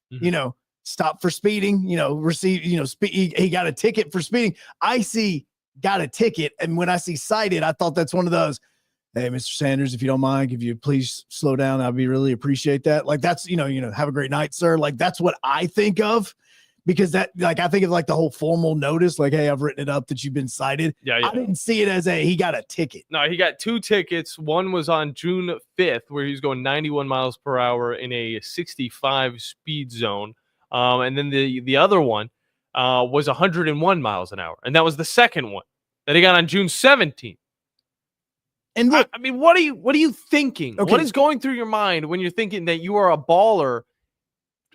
stop for speeding, receive, he got a ticket for speeding. I see got a ticket, and when I see cited, I thought that's one of those, hey, Mr. Sanders, if you don't mind, if you please slow down, I'd really appreciate that. Like, that's, have a great night, sir. Like, that's what I think of. Because that, like, I think of like the whole formal notice, like, hey, I've written it up that you've been cited. Yeah. I didn't see it as he got a ticket. No, he got 2 tickets. One was on June 5th, where he was going 91 miles per hour in a 65 speed zone. And then the other one was 101 miles an hour. And that was the second one that he got on June 17th. And look, I mean, what are you thinking? Okay. What is going through your mind when you're thinking that you are a baller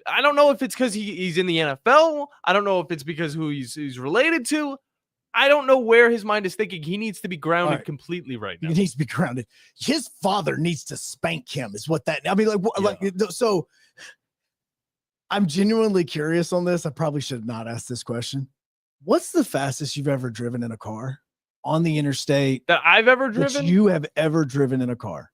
I don't know if it's because he's in the NFL. I don't know if it's because who he's related to. I don't know where his mind is thinking. He needs to be grounded completely right now. He needs to be grounded. His father needs to spank him is what that, I mean, so I'm genuinely curious on this. I probably should not ask this question. What's the fastest you've ever driven in a car on the interstate? That I've ever driven? That you have ever driven in a car.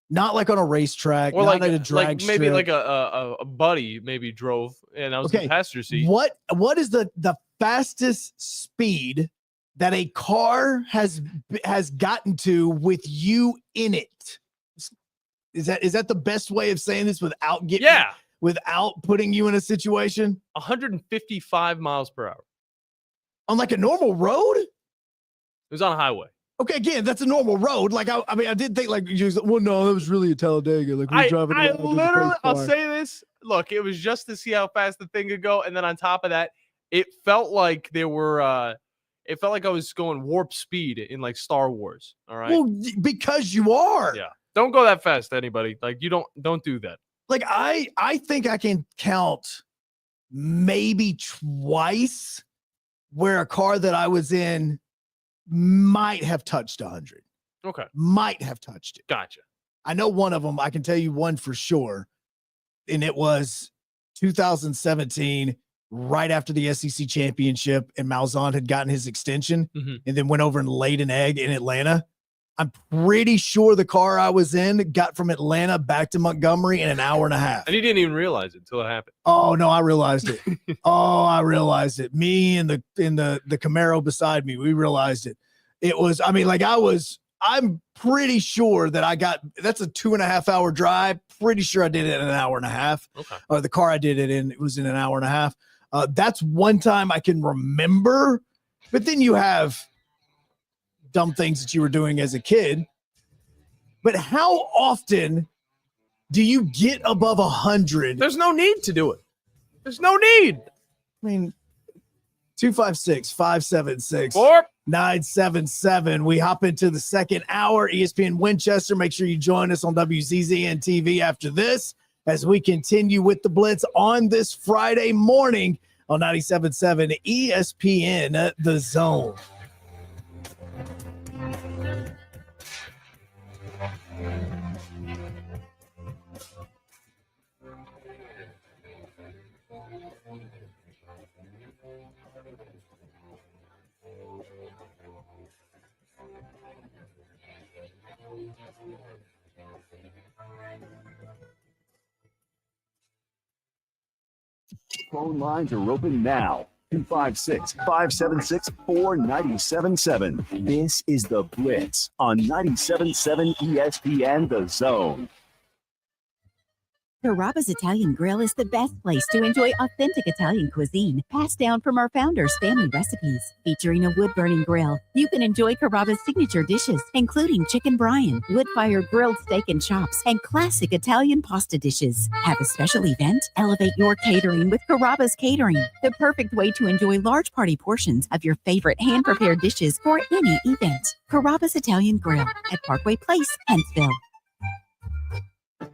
Not like on a racetrack, or not like, at a drag maybe strip. like a buddy maybe drove and I was in the passenger seat. What is the fastest speed that a car has gotten to with you in it? Is that the best way of saying this without putting you in a situation? 155 miles per hour. On like a normal road? It was on a highway. Okay, again, that's a normal road. Like I mean, I did think like you was, well, no, it was really a Talladega. Like we were driving. I literally, I'll say this. Look, it was just to see how fast the thing could go, and then on top of that, it felt like there were. It felt like I was going warp speed in like Star Wars. All right. Well, because you are. Yeah. Don't go that fast, anybody. Like you don't do that. Like I think I can count maybe twice where a car that I was in might have touched 100. Okay. Might have touched it. Gotcha. I know one of them. I can tell you one for sure. And it was 2017, right after the SEC championship, and Malzahn had gotten his extension and then went over and laid an egg in Atlanta. I'm pretty sure the car I was in got from Atlanta back to Montgomery in an hour and a half. And he didn't even realize it until it happened. Oh no, I realized it. I realized it. Me and the Camaro beside me, we realized it. It was, I mean, like I'm pretty sure that that's a 2.5 hour drive. Pretty sure I did it in an hour and a half. Okay. Or the car I did it in, it was in an hour and a half. That's one time I can remember. But then you have dumb things that you were doing as a kid. But how often do you get above 100? There's no need to do it. There's no need. I mean, 256-576 977. We hop into the second hour. ESPN Winchester. Make sure you join us on WZZN TV after this as we continue with the Blitz on this Friday morning on 97.7 ESPN The Zone. Phone lines are open now. 256-576-4977. This is the Blitz on 97.7 ESPN The Zone. Carrabba's Italian Grill is the best place to enjoy authentic Italian cuisine, passed down from our founders' family recipes. Featuring a wood-burning grill, you can enjoy Carrabba's signature dishes, including chicken brine, wood-fired grilled steak and chops, and classic Italian pasta dishes. Have a special event? Elevate your catering with Carrabba's Catering, the perfect way to enjoy large party portions of your favorite hand-prepared dishes for any event. Carrabba's Italian Grill at Parkway Place, Huntsville.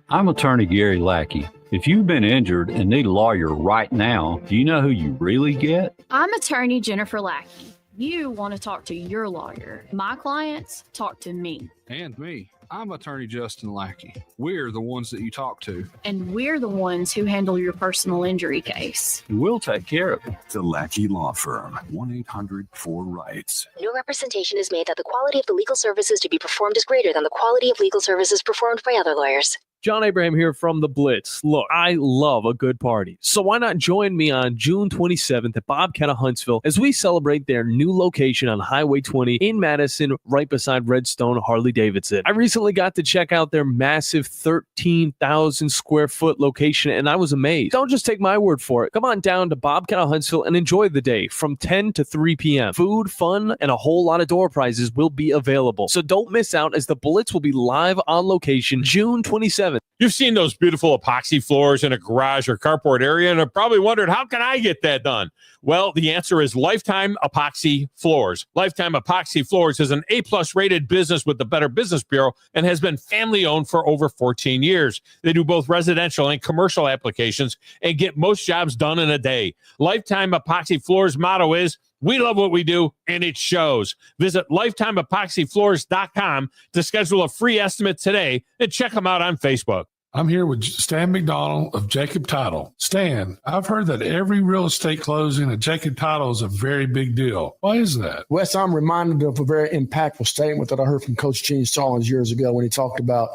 I'm attorney Gary Lackey. If you've been injured and need a lawyer right now, do you know who you really get? I'm attorney Jennifer Lackey. You want to talk to your lawyer. My clients talk to me. And me. I'm attorney Justin Lackey. We're the ones that you talk to. And we're the ones who handle your personal injury case. We'll take care of it. The Lackey Law Firm. 1-800-4-RIGHTS. No representation is made that the quality of the legal services to be performed is greater than the quality of legal services performed by other lawyers. John Abraham here from the Blitz. Look, I love a good party. So why not join me on June 27th at Bobcat of Huntsville as we celebrate their new location on Highway 20 in Madison, right beside Redstone Harley-Davidson. I recently got to check out their massive 13,000 square foot location, and I was amazed. Don't just take my word for it. Come on down to Bobcat of Huntsville and enjoy the day from 10 to 3 p.m. Food, fun, and a whole lot of door prizes will be available. So don't miss out as the Blitz will be live on location June 27th 97. You've seen those beautiful epoxy floors in a garage or carport area and have probably wondered, how can I get that done? Well, the answer is Lifetime Epoxy Floors. Lifetime Epoxy Floors is an A-plus rated business with the Better Business Bureau and has been family-owned for over 14 years. They do both residential and commercial applications and get most jobs done in a day. Lifetime Epoxy Floors' motto is, we love what we do, and it shows. Visit LifetimeEpoxyFloors.com to schedule a free estimate today and check them out on Facebook. I'm here with Stan McDonald of Jacob Title. Stan, I've heard that every real estate closing at Jacob Title is a very big deal. Why is that? Wes, I'm reminded of a very impactful statement that I heard from Coach Gene Stallings years ago when he talked about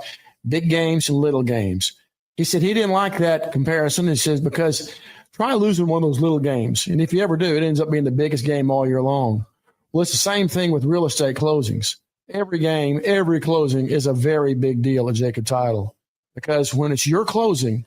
big games and little games. He said he didn't like that comparison. He says, because try losing one of those little games. And if you ever do, it ends up being the biggest game all year long. Well, it's the same thing with real estate closings. Every game, every closing is a very big deal at Jacob Title. Because when it's your closing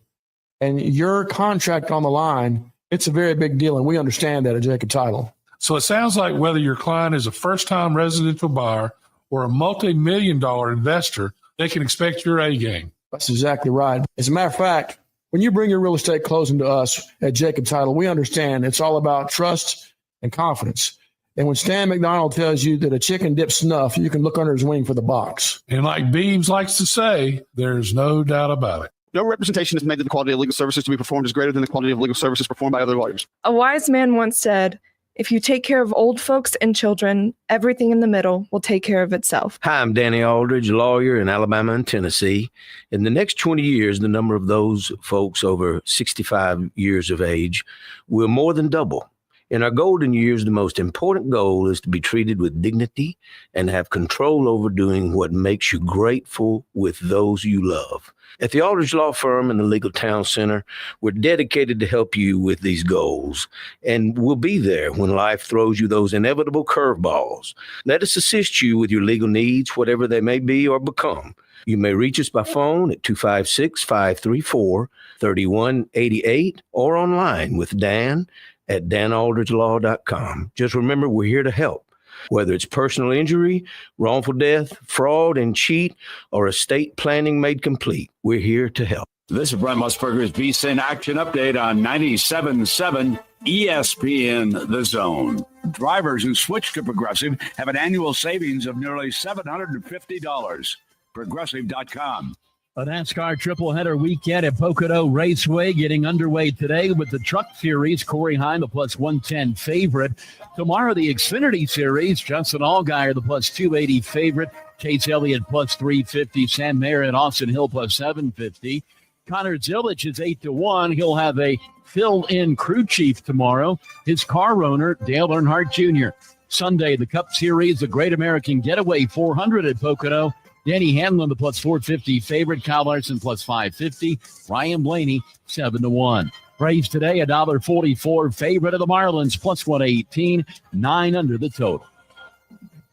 and your contract on the line, it's a very big deal. And we understand that at Jacob Title. So it sounds like whether your client is a first-time residential buyer or a multi-million-dollar investor, they can expect your A game. That's exactly right. As a matter of fact, when you bring your real estate closing to us at Jacob Title, we understand it's all about trust and confidence. And when Stan McDonald tells you that a chicken dips snuff, you can look under his wing for the box. And like Beebs likes to say, there's no doubt about it. No representation is made that the quality of legal services to be performed is greater than the quality of legal services performed by other lawyers. A wise man once said, if you take care of old folks and children, everything in the middle will take care of itself. Hi, I'm Danny Aldridge, lawyer in Alabama and Tennessee. In the next 20 years, the number of those folks over 65 years of age will more than double. In our golden years, the most important goal is to be treated with dignity and have control over doing what makes you grateful with those you love. At the Aldridge Law Firm and the Legal Town Center, we're dedicated to help you with these goals, and we'll be there when life throws you those inevitable curveballs. Let us assist you with your legal needs, whatever they may be or become. You may reach us by phone at 256-534-3188 or online with Dan at danaldridgelaw.com. Just remember, we're here to help. Whether it's personal injury, wrongful death, fraud and cheat, or estate planning made complete, we're here to help. This is Brent Musburger's VSIN Action Update on 97.7 ESPN The Zone. Drivers who switch to Progressive have an annual savings of nearly $750. Progressive.com. A NASCAR triple-header weekend at Pocono Raceway getting underway today with the Truck Series. Corey Heim, the plus 110 favorite. Tomorrow, the Xfinity Series. Justin Allgaier, the plus 280 favorite. Chase Elliott, plus 350. Sam Mayer and Austin Hill, plus 750. Connor Zilich is 8-1. He'll have a fill-in crew chief tomorrow. His car owner, Dale Earnhardt Jr. Sunday, the Cup Series, the Great American Getaway 400 at Pocono. Danny Hamlin, the plus 450 favorite. Kyle Larson, plus 550. Ryan Blaney, 7-1. Braves today, $1.44 favorite of the Marlins, plus 118. 9 under the total.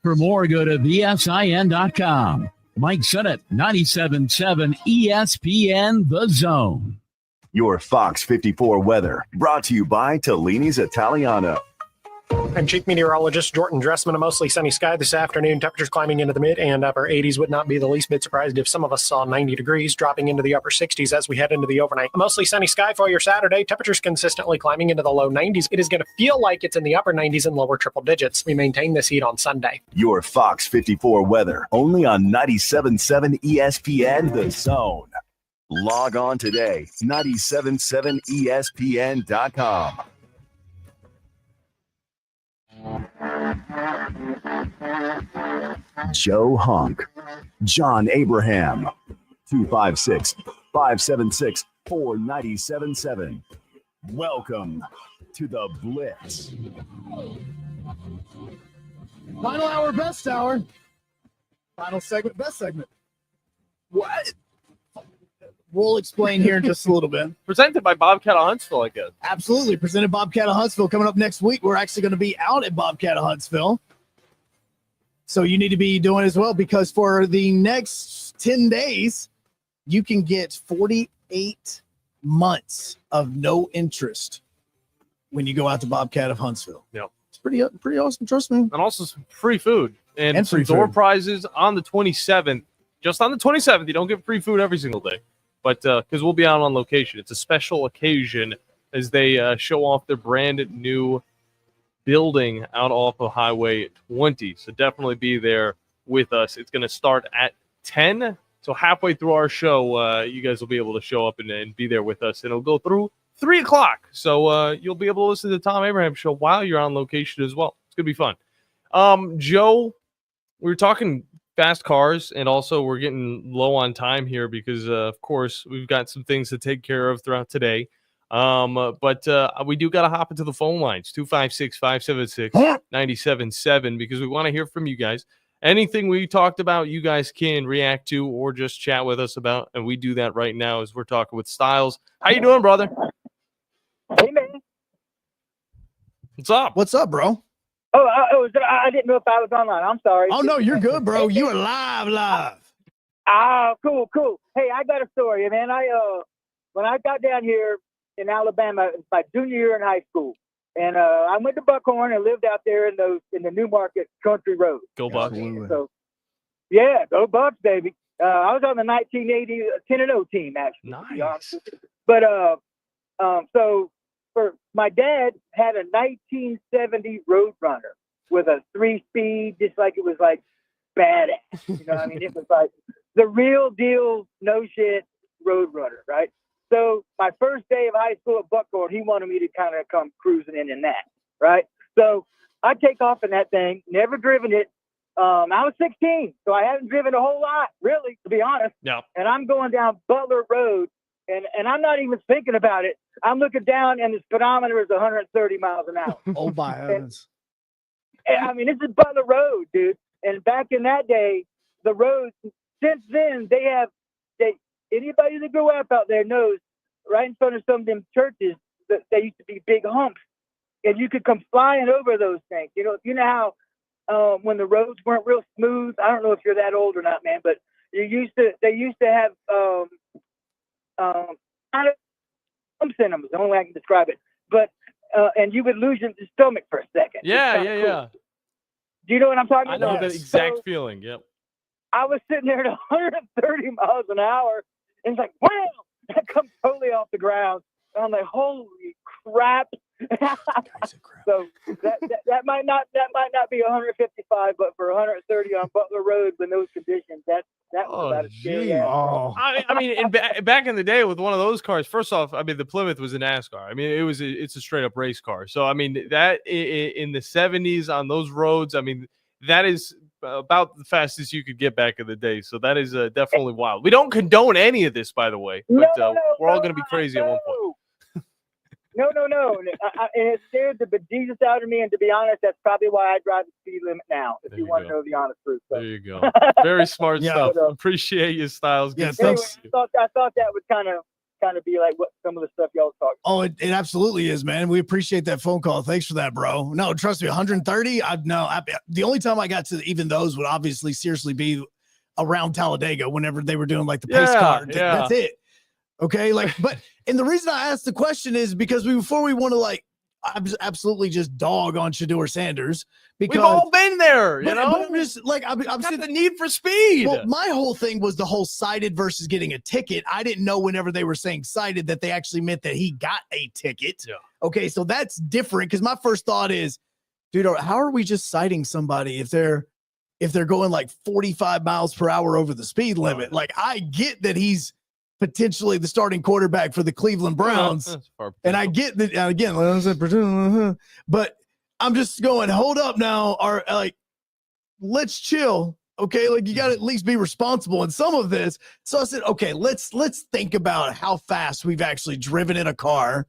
For more, go to VSIN.com. Mike Sennett, 97.7 ESPN The Zone. Your Fox 54 weather brought to you by Tellini's Italiano. I'm Chief Meteorologist Jordan Dressman. A mostly sunny sky this afternoon. Temperatures climbing into the mid and upper 80s. Would not be the least bit surprised if some of us saw 90 degrees, dropping into the upper 60s as we head into the overnight. A mostly sunny sky for your Saturday. Temperatures consistently climbing into the low 90s. It is going to feel like it's in the upper 90s and lower triple digits. We maintain this heat on Sunday. Your Fox 54 weather only on 97.7 ESPN The Zone. Log on today, 97.7ESPN.com. Joe Hunk, John Abraham, 256-576-4977. Welcome to the Blitz. Final hour, best hour. Final segment, best segment. What? We'll explain here in just a little bit. Presented by Bobcat of Huntsville, I guess. Absolutely. Presented Bobcat of Huntsville. Coming up next week, we're actually going to be out at Bobcat of Huntsville. So you need to be doing as well, because for the next 10 days, you can get 48 months of no interest when you go out to Bobcat of Huntsville. Yep. It's pretty awesome. Trust me. And also some free food and some free door food. prizes on the 27th. Just on the 27th, you don't get free food every single day. But because we'll be out on location. It's a special occasion as they show off their brand new building out off of Highway 20. So definitely be there with us. It's going to start at 10. So halfway through our show, you guys will be able to show up and be there with us. And it'll go through 3 o'clock. So you'll be able to listen to the Tom Abraham Show while you're on location as well. It's going to be fun. Joe, we were talking fast cars, and also we're getting low on time here because, of course, we've got some things to take care of throughout today. But we do got to hop into the phone lines, 256-576-97.7, because we want to hear from you guys. Anything we talked about, you guys can react to or just chat with us about, and we do that right now as we're talking with Styles. How you doing, brother? Hey, man. What's up? What's up, bro? Oh, I didn't know if I was online. I'm sorry. Oh, no, you're good, bro. You are live. Ah, cool. Hey, I got a story, man. When I got down here in Alabama, it was my junior year in high school, and I went to Buckhorn and lived out there in the Newmarket Country Road. Go Bucks! So, yeah, go Bucks, baby. I was on the 1980 10-0 team, actually. Nice. But so for my dad had a 1970 Roadrunner with a 3-speed, just like it was like badass. You know what I mean? It was like the real deal, no shit Roadrunner, right? So my first day of high school at Buckhorn, he wanted me to kind of come cruising in that, right? So I take off in that thing, never driven it. I was 16, so I haven't driven a whole lot, really, to be honest. Yeah. And I'm going down Butler Road, and I'm not even thinking about it. I'm looking down, and the speedometer is 130 miles an hour. Oh, my heavens. And, I mean, this is Butler Road, dude. And back in that day, the roads, since then, anybody that grew up out there knows right in front of some of them churches that they used to be big humps, and you could come flying over those things. You know how when the roads weren't real smooth. I don't know if you're that old or not, man, but they used to have kind of humps in them. Is the only way I can describe it. But and you would lose your stomach for a second. Yeah. Do you know what I'm talking I about? know that exact feeling. Yep. I was sitting there at 130 miles an hour, and it's like, wow, that comes totally off the ground. And I'm like, holy crap. So that might not be 155, but for 130 on Butler Road with those conditions, that was about a scary ass. I mean, back in the day with one of those cars, first off, I mean, the Plymouth was a NASCAR. I mean, it's a straight up race car. So, I mean, that in the 70s on those roads, I mean, that is about the fastest you could get back in the day. So that is definitely wild. We don't condone any of this, by the way, but we're all going to be crazy at one point. No. And it scared the bejesus out of me. And to be honest, that's probably why I drive the speed limit now, if you want to know the honest truth. So. There you go. Very smart stuff. Appreciate you, Styles. Yeah, anyway, I thought that would kind of be like what some of the stuff y'all talk. Oh, it absolutely is, man. We appreciate that phone call. Thanks for that, bro. No, trust me, 130. The only time I got to even those would obviously seriously be around Talladega whenever they were doing like the pace car. Yeah. That's it. Okay, and the reason I asked the question is because before we want to absolutely just dog on Shedeur Sanders, because we've all been there, but I'm just I'm saying the need for speed. Well, my whole thing was the whole cited versus getting a ticket. I didn't know whenever they were saying cited that they actually meant that he got a ticket. Yeah. Okay, so that's different because my first thought is, dude, how are we just citing somebody if they're going like 45 miles per hour over the speed limit? Like, I get that he's potentially the starting quarterback for the Cleveland Browns. And I get that, again, but I'm just going, hold up now, let's chill. Okay, you got to at least be responsible in some of this. So I said, okay, let's think about how fast we've actually driven in a car,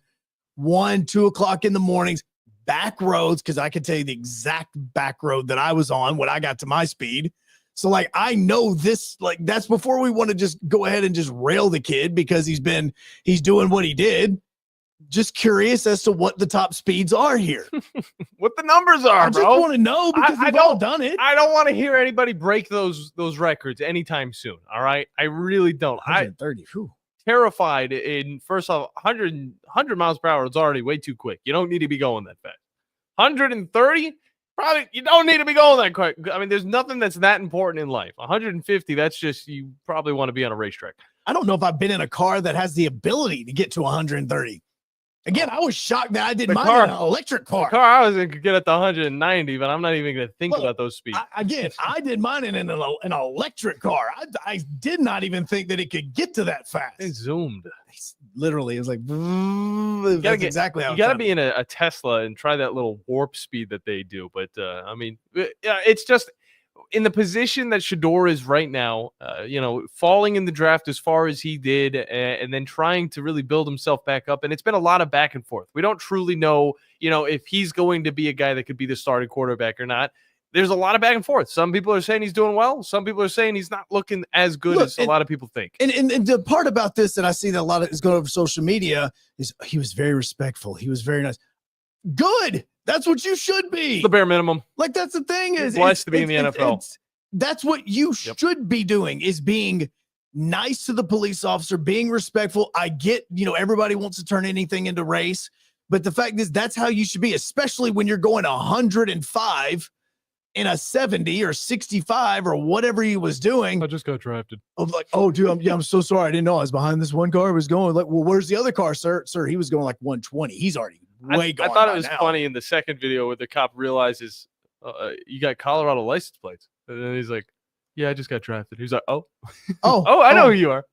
1-2 o'clock in the mornings, back roads, because I can tell you the exact back road that I was on when I got to my speed. So I know this, that's before we want to just go ahead and just rail the kid because he's doing what he did. Just curious as to what the top speeds are here. What the numbers are, I just want to know because we've all done it. I don't want to hear anybody break those records anytime soon. All right. I really don't. 130. Terrified in first off, 100 miles per hour is already way too quick. You don't need to be going that fast. 130. Probably you don't need to be going that quick. I mean, there's nothing that's that important in life. 150, that's just you probably want to be on a racetrack. I don't know if I've been in a car that has the ability to get to 130. Again, I was shocked that I did mine in an electric car. The car I was in could get up to 190, but I'm not even going to think about those speeds. I did mine in an electric car. I did not even think that it could get to that fast. It zoomed. Literally, it was like, that's exactly how you got to be in a Tesla and try that little warp speed that they do. But, I mean, it's just in the position that Shedeur is right now, falling in the draft as far as he did and then trying to really build himself back up. And it's been a lot of back and forth. We don't truly know, if he's going to be a guy that could be the starting quarterback or not. There's a lot of back and forth. Some people are saying he's doing well. Some people are saying he's not looking as good as a lot of people think. And the part about this that I see that a lot of is going over social media is he was very respectful. He was very nice. Good. That's what you should be. The bare minimum. Like, that's the thing is blessed to be in the NFL. That's what you should be doing, is being nice to the police officer, being respectful. I get, everybody wants to turn anything into race, but the fact is that's how you should be, especially when you're going 105 in a 70 or 65 or whatever he was doing. I just got drafted. I'm like, oh, dude, I'm so sorry. I didn't know I was behind this one car. I was going like, well, where's the other car, sir? Sir, he was going like 120. He's already way gone. I thought it was funny in the second video where the cop realizes you got Colorado license plates. And then he's like, yeah, I just got drafted. He's like, oh, I know who you are.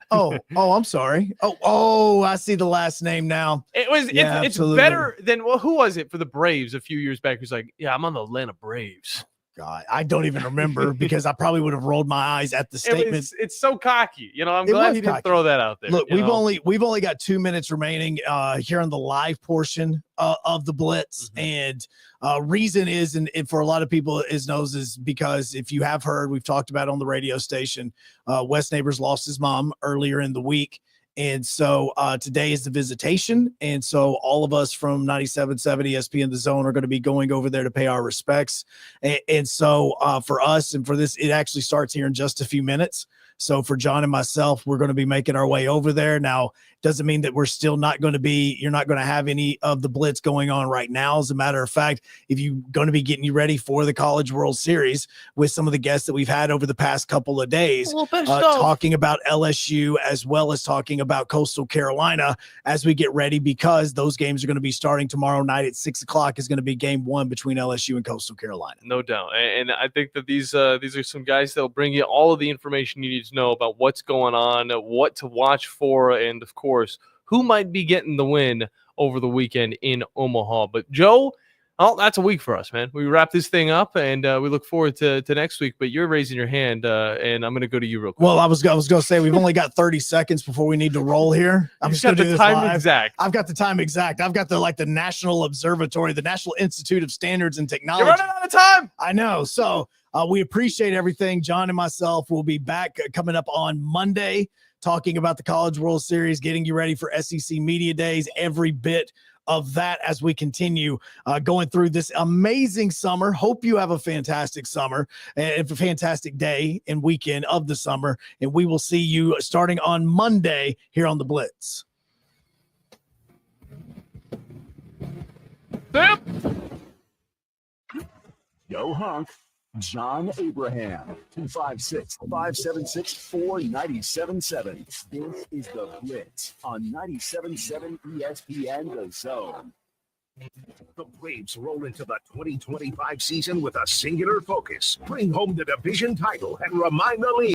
I'm sorry. Oh, I see the last name now. It's better than, who was it for the Braves a few years back? Who's like, yeah, I'm on the Atlanta Braves. God, I don't even remember because I probably would have rolled my eyes at the statement. It's so cocky. I'm glad he didn't throw that out there. Look, we've only got 2 minutes remaining here on the live portion of the Blitz. And reason is, and for a lot of people is because if you have heard, we've talked about on the radio station, Wes Neighbors lost his mom earlier in the week. And so today is the visitation. And so all of us from 97.7 ESPN The Zone are going to be going over there to pay our respects. And so for us and for this, it actually starts here in just a few minutes. So for John and myself, we're going to be making our way over there. Now, doesn't mean that we're still not going to be, you're not going to have any of the Blitz going on right now. As a matter of fact, if you're going to be getting you ready for the College World Series with some of the guests that we've had over the past couple of days, talking about LSU as well as talking about Coastal Carolina as we get ready, because those games are going to be starting tomorrow night at 6:00 is going to be game one between LSU and Coastal Carolina. No doubt. And I think that these are some guys that will bring you all of the information you need to know about what's going on, what to watch for, and of course, who might be getting the win over the weekend in Omaha. But Joe, that's a week for us, man. We wrap this thing up, and we look forward to next week. But you're raising your hand, and I'm going to go to you real quick. Well, I was going to say we've only got 30 seconds before we need to roll here. I'm just going to do this live. Exact. I've got the time exact. I've got the National Observatory, the National Institute of Standards and Technology. You're running out of time. I know. So we appreciate everything. John and myself will be back coming up on Monday, talking about the College World Series, getting you ready for SEC Media Days, every bit of that as we continue going through this amazing summer. Hope you have a fantastic summer and a fantastic day and weekend of the summer. And we will see you starting on Monday here on the Blitz. Yo, Hunk. John Abraham, 256-576-4977. This is the Blitz on 97.7 ESPN The Zone. The Braves roll into the 2025 season with a singular focus: bring home the division title and remind the league